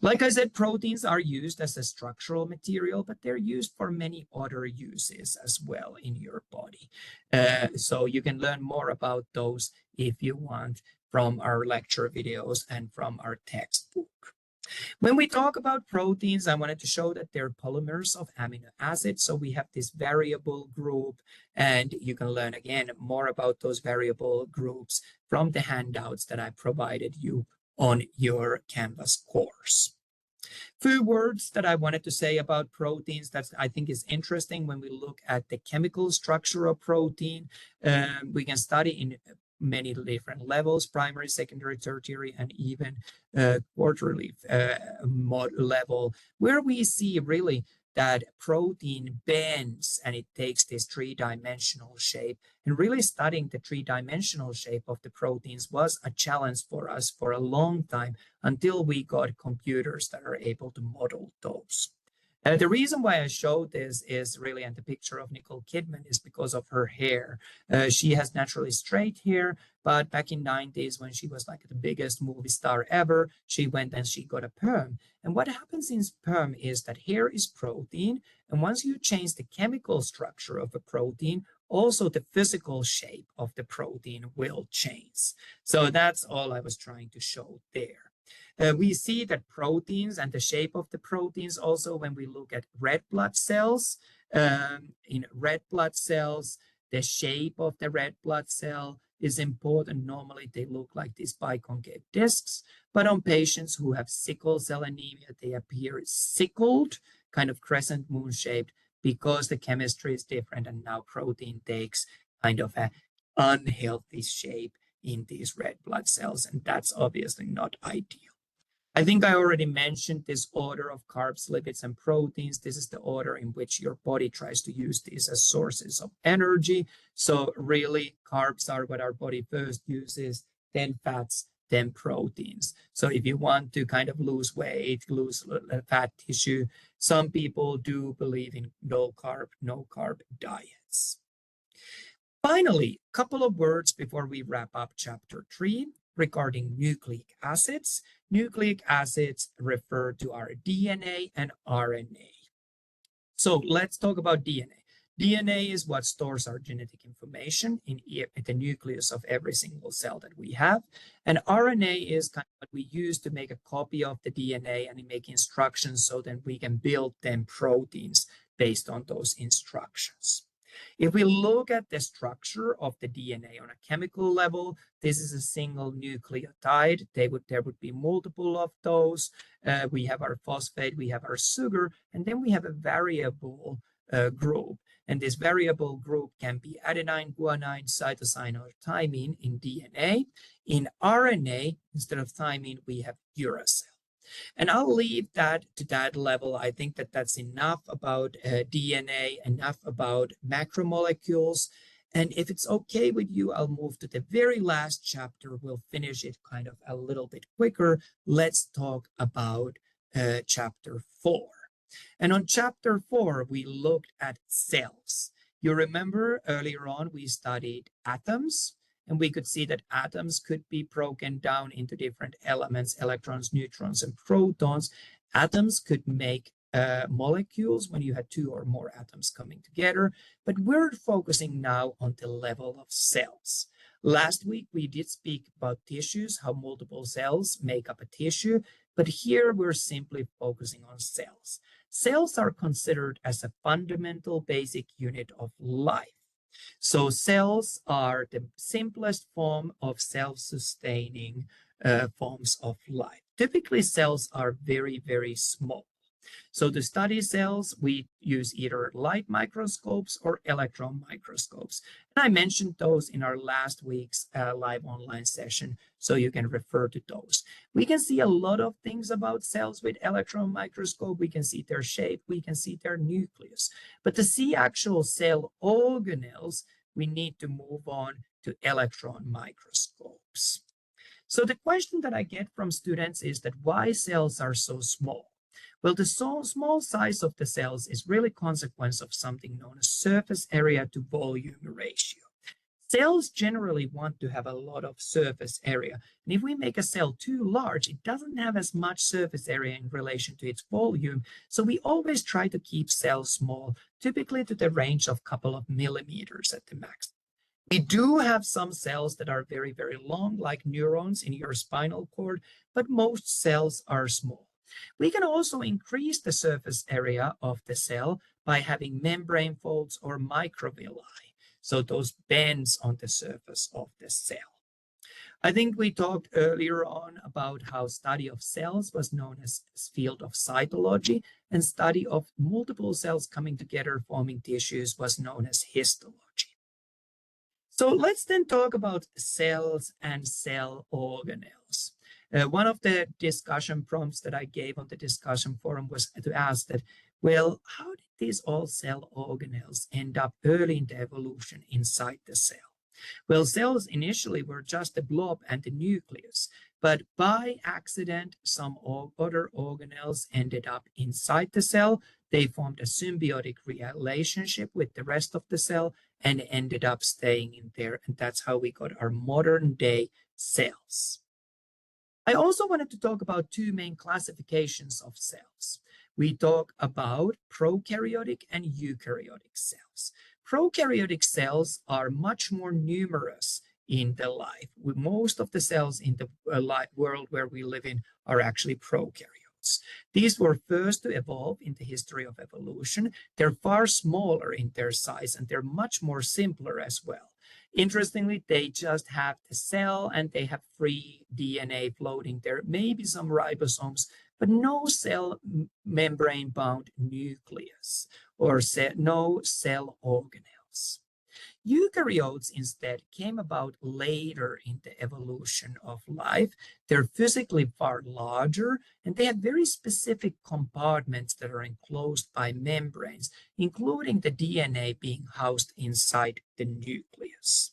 Like I said, proteins are used as a structural material, but they're used for many other uses as well in your body. So you can learn more about those if you want from our lecture videos and from our textbook. When we talk about proteins, I wanted to show that they're polymers of amino acids. So we have this variable group, and you can learn again more about those variable groups from the handouts that I provided you on your Canvas course. Few words that I wanted to say about proteins that I think is interesting when we look at the chemical structure of protein. We can study in many different levels, primary, secondary, tertiary, and even quarterly level, where we see really that protein bends and it takes this three-dimensional shape. And really studying the three-dimensional shape of the proteins was a challenge for us for a long time until we got computers that are able to model those. The reason why I showed this is really, and the picture of Nicole Kidman is because of her hair. She has naturally straight hair, but back in 90s when she was like the biggest movie star ever, she went and she got a perm. And what happens in perm is that hair is protein. And once you change the chemical structure of a protein, also the physical shape of the protein will change. So that's all I was trying to show there. We see that proteins and the shape of the proteins also when we look at red blood cells. In red blood cells, the shape of the red blood cell is important. Normally, they look like these biconcave discs, but on patients who have sickle cell anemia, they appear sickled, kind of crescent moon shaped, because the chemistry is different, and now protein takes kind of an unhealthy shape in these red blood cells, and that's obviously not ideal. I think I already mentioned this order of carbs, lipids, and proteins. This is the order in which your body tries to use these as sources of energy. So really, carbs are what our body first uses, then fats, then proteins. So if you want to kind of lose weight, lose fat tissue, some people do believe in no carb diets. Finally, a couple of words before we wrap up chapter 3 regarding nucleic acids. Nucleic acids refer to our DNA and RNA. So let's talk about DNA. DNA is what stores our genetic information in the nucleus of every single cell that we have. And RNA is kind of what we use to make a copy of the DNA and make instructions so that we can build them proteins based on those instructions. If we look at the structure of the DNA on a chemical level, this is a single nucleotide. There would be multiple of those. We have our phosphate, we have our sugar, and then we have a variable group. And this variable group can be adenine, guanine, cytosine, or thymine in DNA. In RNA, instead of thymine, we have uracil. And I'll leave that to that level. I think that that's enough about DNA, enough about macromolecules. And if it's okay with you, I'll move to the very last chapter. We'll finish it kind of a little bit quicker. Let's talk about chapter 4. And on chapter 4, we looked at cells. You remember earlier on, we studied atoms. And we could see that atoms could be broken down into different elements, electrons, neutrons, and protons. Atoms could make molecules when you had two or more atoms coming together. But we're focusing now on the level of cells. Last week, we did speak about tissues, how multiple cells make up a tissue. But here, we're simply focusing on cells. cells are considered as a fundamental basic unit of life. So cells are the simplest form of self-sustaining forms of life. Typically, cells are very, very small. So to study cells, we use either light microscopes or electron microscopes. And I mentioned those in our last week's live online session, so you can refer to those. We can see a lot of things about cells with electron microscope. We can see their shape, we can see their nucleus. But to see actual cell organelles, we need to move on to electron microscopes. So the question that I get from students is that why cells are so small? Well, the small size of the cells is really consequence of something known as surface area to volume ratio. Cells generally want to have a lot of surface area. And if we make a cell too large, it doesn't have as much surface area in relation to its volume. So we always try to keep cells small, typically to the range of a couple of millimeters at the max. We do have some cells that are very, very long, like neurons in your spinal cord, but most cells are small. We can also increase the surface area of the cell by having membrane folds or microvilli, so those bends on the surface of the cell. I think we talked earlier on about how study of cells was known as field of cytology, and study of multiple cells coming together forming tissues was known as histology. So let's then talk about cells and cell organelles. One of the discussion prompts that I gave on the discussion forum was to ask that, well, how did these all cell organelles end up early in the evolution inside the cell? Well, cells initially were just a blob and the nucleus, but by accident, some other organelles ended up inside the cell. They formed a symbiotic relationship with the rest of the cell and ended up staying in there. And that's how we got our modern day cells. I also wanted to talk about two main classifications of cells. We talk about prokaryotic and eukaryotic cells. Prokaryotic cells are much more numerous in the life. Most of the cells in the world where we live in are actually prokaryotes. These were first to evolve in the history of evolution. They're far smaller in their size and they're much more simpler as well. Interestingly, they just have the cell and they have free DNA floating there, maybe some ribosomes, but no cell membrane bound nucleus or no cell organelles. Eukaryotes instead came about later in the evolution of life. They're physically far larger and they have very specific compartments that are enclosed by membranes, including the DNA being housed inside the nucleus.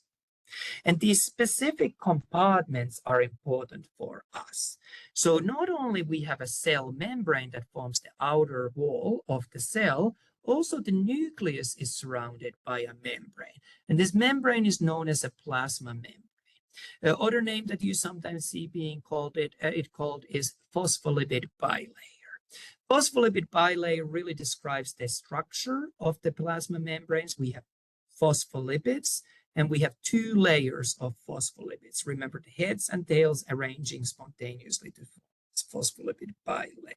And these specific compartments are important for us. So not only we have a cell membrane that forms the outer wall of the cell, also the nucleus is surrounded by a membrane. And this membrane is known as a plasma membrane. Other name that you sometimes see being called is phospholipid bilayer. Phospholipid bilayer really describes the structure of the plasma membranes. We have phospholipids, and we have two layers of phospholipids. Remember, the heads and tails arranging spontaneously to form phospholipid bilayer.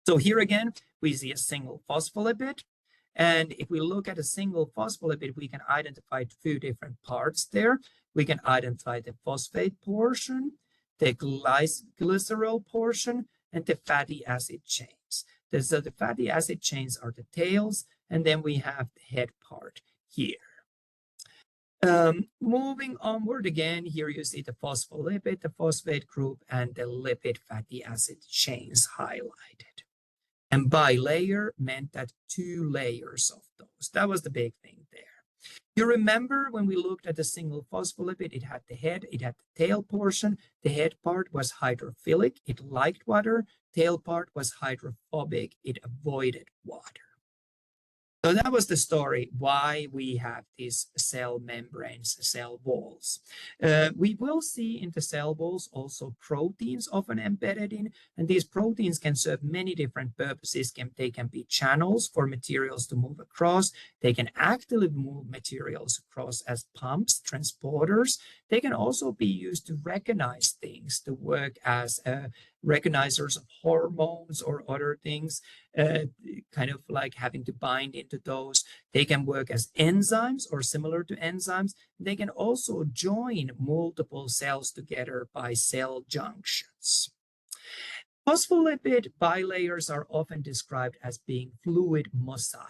So here again, we see a single phospholipid. And if we look at a single phospholipid, we can identify two different parts there. We can identify the phosphate portion, the glycerol portion, and the fatty acid chains. So the fatty acid chains are the tails, and then we have the head part here. Moving onward again, here you see the phospholipid, the phosphate group, and the lipid fatty acid chains highlighted. And bilayer meant that two layers of those. That was the big thing there. You remember when we looked at a single phospholipid, it had the head, it had the tail portion. The head part was hydrophilic, it liked water. Tail part was hydrophobic, it avoided water. So that was the story why we have these cell membranes, cell walls. We will see in the cell walls also proteins often embedded in, and these proteins can serve many different purposes. They can be channels for materials to move across. They can actively move materials across as pumps, transporters. They can also be used to recognize things, to work as recognizers of hormones or other things, kind of like having to bind into those. They can work as enzymes or similar to enzymes. They can also join multiple cells together by cell junctions. Phospholipid bilayers are often described as being fluid mosaic.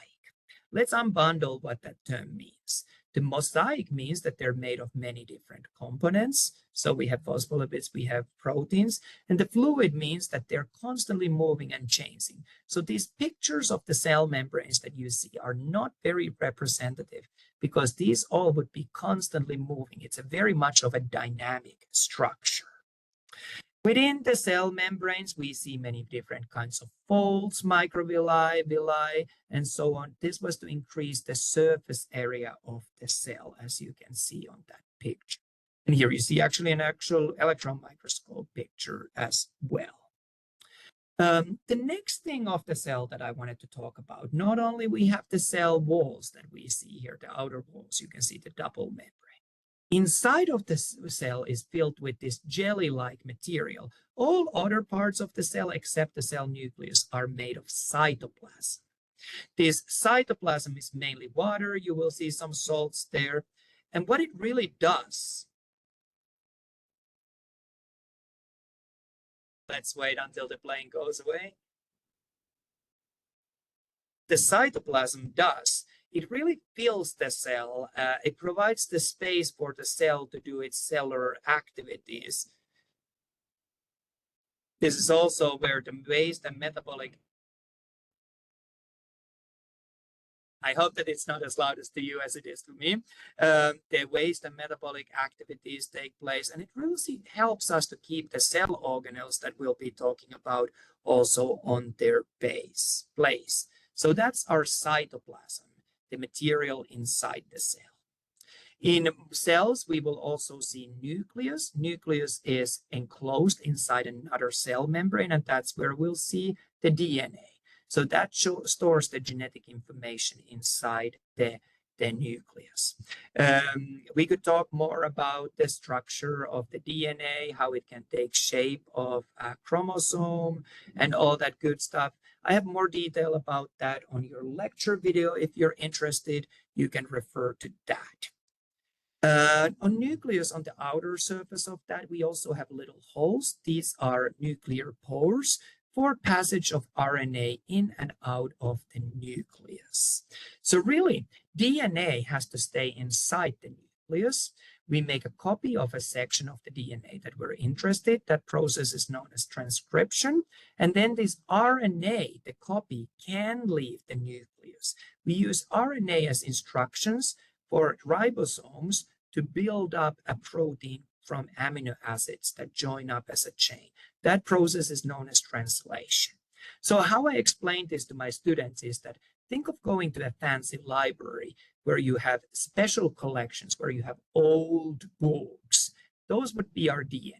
Let's unbundle what that term means. The mosaic means that they're made of many different components. So we have phospholipids, we have proteins, and the fluid means that they're constantly moving and changing. So these pictures of the cell membranes that you see are not very representative because these all would be constantly moving. It's a very much of a dynamic structure. Within the cell membranes, we see many different kinds of folds, microvilli, villi, and so on. This was to increase the surface area of the cell, as you can see on that picture. And here you see actually an actual electron microscope picture as well. The next thing of the cell that I wanted to talk about, not only we have the cell walls that we see here, the outer walls, you can see the double membrane. Inside of the cell is filled with this jelly-like material. All other parts of the cell except the cell nucleus are made of cytoplasm. This cytoplasm is mainly water. You will see some salts there. And what it really does, let's wait until the plane goes away. The cytoplasm does, it really fills the cell. It provides the space for the cell to do its cellular activities. This is also where the waste and metabolic, I hope that it's not as loud as to you as it is to me. The waste and metabolic activities take place, and it really helps us to keep the cell organelles that we'll be talking about also on their place. So that's our cytoplasm, the material inside the cell. In cells, we will also see nucleus. Nucleus is enclosed inside another cell membrane, and that's where we'll see the DNA. So that stores the genetic information inside the nucleus. We could talk more about the structure of the DNA, how it can take shape of a chromosome and all that good stuff. I have more detail about that on your lecture video. If you're interested, you can refer to that. On nucleus, on the outer surface of that, we also have little holes. These are nuclear pores for passage of RNA in and out of the nucleus. So really, DNA has to stay inside the nucleus. We make a copy of a section of the DNA that we're interested. That process is known as transcription. And then this RNA, the copy, can leave the nucleus. We use RNA as instructions for ribosomes to build up a protein from amino acids that join up as a chain. That process is known as translation. So how I explain this to my students is that think of going to a fancy library where you have special collections, where you have old books. Those would be our DNA.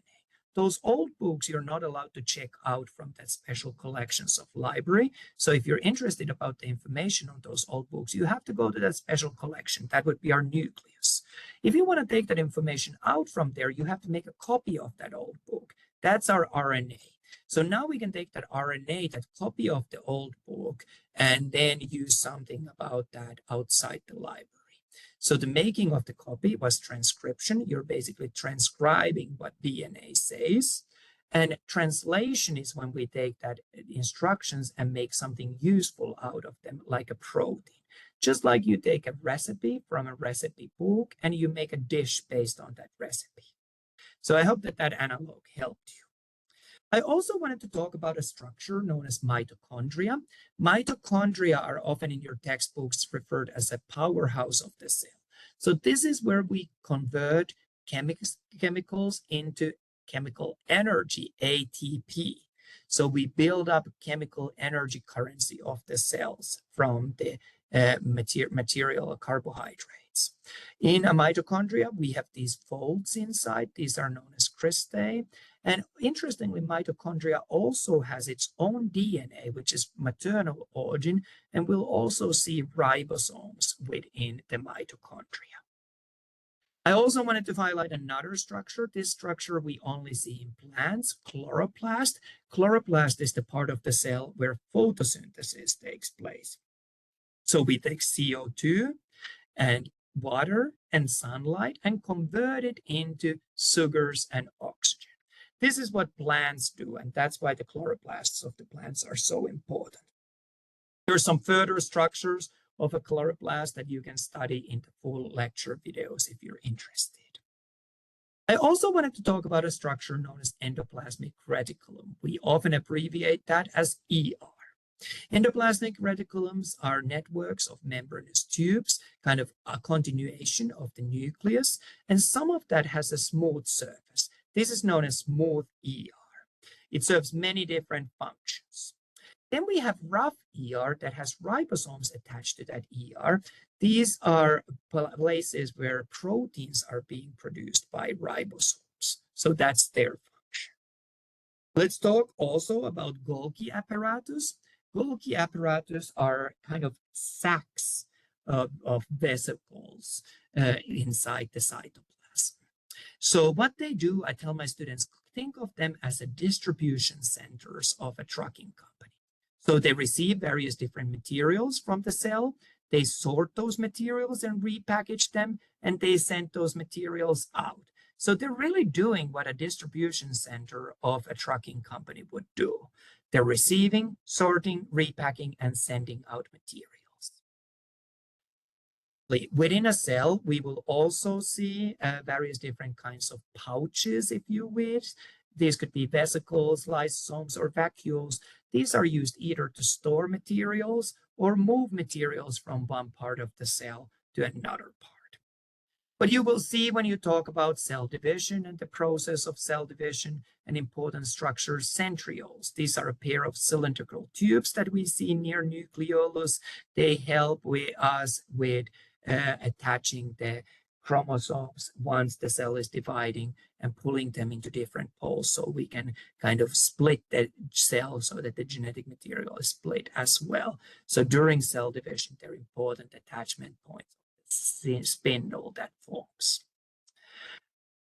Those old books you're not allowed to check out from that special collections of library. So if you're interested about the information on those old books, you have to go to that special collection. That would be our nucleus. If you want to take that information out from there, you have to make a copy of that old book. That's our RNA. So now we can take that RNA, that copy of the old book, and then use something about that outside the library. So the making of the copy was transcription. You're basically transcribing what DNA says. And translation is when we take that instructions and make something useful out of them, like a protein. Just like you take a recipe from a recipe book and you make a dish based on that recipe. So I hope that that analog helped you. I also wanted to talk about a structure known as mitochondria. Mitochondria are often in your textbooks referred as a powerhouse of the cell. So this is where we convert chemicals into chemical energy, ATP. So we build up chemical energy currency of the cells from the material carbohydrates. In a mitochondria, we have these folds inside. These are known as cristae. And interestingly, mitochondria also has its own DNA, which is maternal origin, and we'll also see ribosomes within the mitochondria. I also wanted to highlight another structure. This structure we only see in plants, chloroplast. Chloroplast is the part of the cell where photosynthesis takes place. So we take CO2 and water and sunlight and convert it into sugars and oxygen. This is what plants do, and that's why the chloroplasts of the plants are so important. There are some further structures of a chloroplast that you can study in the full lecture videos if you're interested. I also wanted to talk about a structure known as endoplasmic reticulum. We often abbreviate that as ER. Endoplasmic reticulums are networks of membranous tubes, kind of a continuation of the nucleus, and some of that has a smooth surface. This is known as smooth ER. It serves many different functions. Then we have rough ER that has ribosomes attached to that ER. These are places where proteins are being produced by ribosomes. So that's their function. Let's talk also about Golgi apparatus. Golgi apparatus are kind of sacs of vesicles inside the cytoplasm. So what they do, I tell my students, think of them as a distribution centers of a trucking company. So they receive various different materials from the cell, they sort those materials and repackage them, and they send those materials out. So they're really doing what a distribution center of a trucking company would do. They're receiving, sorting, repacking, and sending out materials. Within a cell, we will also see various different kinds of pouches, if you wish. These could be vesicles, lysosomes, or vacuoles. These are used either to store materials or move materials from one part of the cell to another part. But you will see when you talk about cell division and the process of cell division, an important structure, centrioles. These are a pair of cylindrical tubes that we see near nucleolus. They help us with attaching the chromosomes once the cell is dividing and pulling them into different poles, so we can kind of split the cell so that the genetic material is split as well. So during cell division, they're important attachment points of the spindle that forms.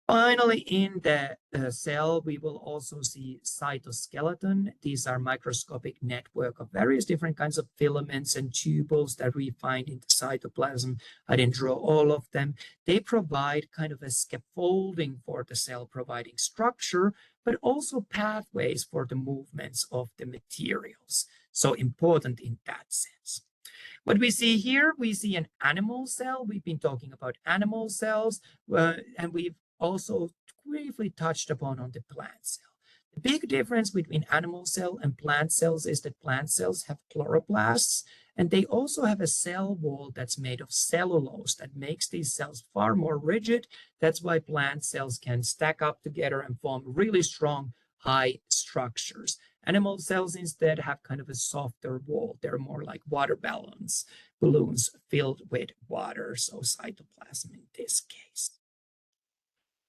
Finally, in the cell, we will also see cytoskeleton. These are microscopic network of various different kinds of filaments and tubules that we find in the cytoplasm. I didn't draw all of them. They provide kind of a scaffolding for the cell, providing structure, but also pathways for the movements of the materials. So important in that sense. What we see here, we see an animal cell. We've been talking about animal cells, and we've also briefly touched upon on the plant cell. The big difference between animal cell and plant cells is that plant cells have chloroplasts, and they also have a cell wall that's made of cellulose that makes these cells far more rigid. That's why plant cells can stack up together and form really strong, high structures. Animal cells instead have kind of a softer wall. They're more like water balloons filled with water, so cytoplasm in this case.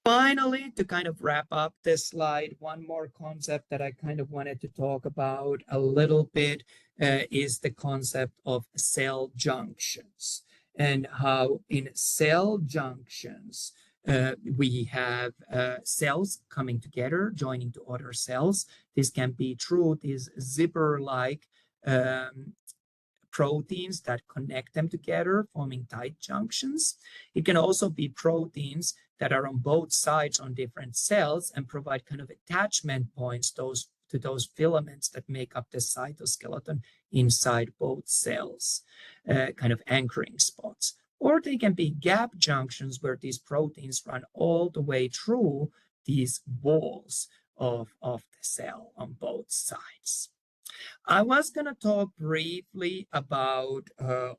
Finally, to kind of wrap up this slide, one more concept that I kind of wanted to talk about a little bit is the concept of cell junctions, and how in cell junctions, we have cells coming together, joining to other cells. This can be through these zipper-like proteins that connect them together, forming tight junctions. It can also be proteins that are on both sides on different cells and provide kind of attachment points to those filaments that make up the cytoskeleton inside both cells, kind of anchoring spots. Or they can be gap junctions where these proteins run all the way through these walls of the cell on both sides. I was going to talk briefly about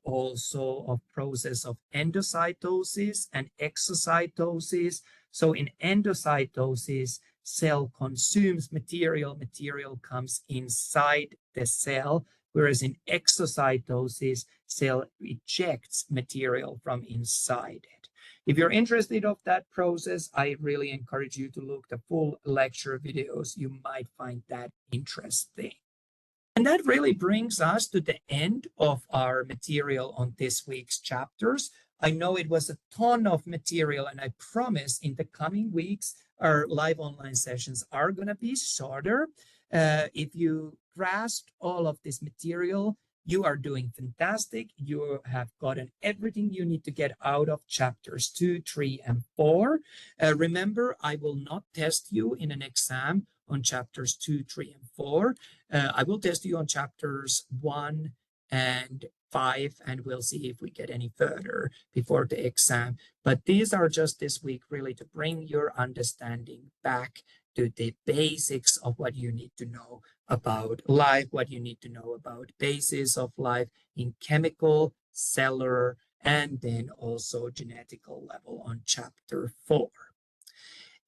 also a process of endocytosis and exocytosis. So in endocytosis, cell consumes material, material comes inside the cell, whereas in exocytosis, cell ejects material from inside it. If you're interested of that process, I really encourage you to look the full lecture videos. You might find that interesting. And that really brings us to the end of our material on this week's chapters. I know it was a ton of material, and I promise in the coming weeks, our live online sessions are going to be shorter. If you grasped all of this material, you are doing fantastic. You have gotten everything you need to get out of chapters 2, 3, and 4. Remember, I will not test you in an exam on chapters 2, 3, and 4. I will test you on chapters 1 and 5, and we'll see if we get any further before the exam. But these are just this week really to bring your understanding back to the basics of what you need to know about life, what you need to know about basis of life in chemical, cellular, and then also genetical level on chapter 4.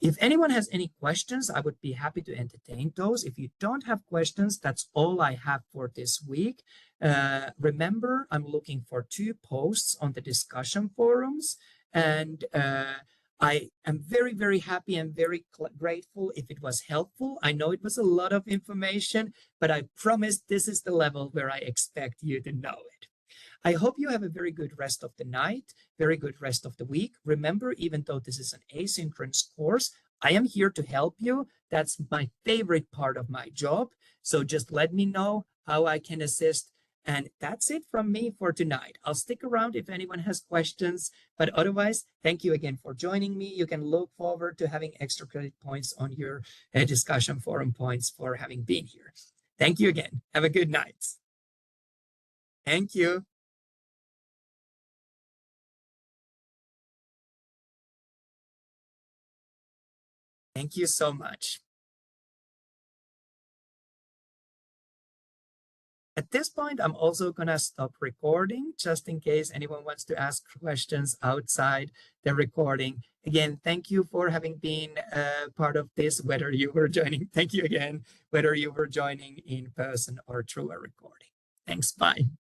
If anyone has any questions, I would be happy to entertain those. If you don't have questions, that's all I have for this week. Remember, I'm looking for 2 posts on the discussion forums, and I am very, very happy and very grateful if it was helpful. I know it was a lot of information, but I promise this is the level where I expect you to know it. I hope you have a very good rest of the night, very good rest of the week. Remember, even though this is an asynchronous course, I am here to help you. That's my favorite part of my job. So just let me know how I can assist. And that's it from me for tonight. I'll stick around if anyone has questions, but otherwise, thank you again for joining me. You can look forward to having extra credit points on your discussion forum points for having been here. Thank you again. Have a good night. Thank you. Thank you so much. At this point, I'm also going to stop recording just in case anyone wants to ask questions outside the recording. Again, thank you for having been part of this, whether you were joining, thank you again, whether you were joining in person or through a recording. Thanks, bye.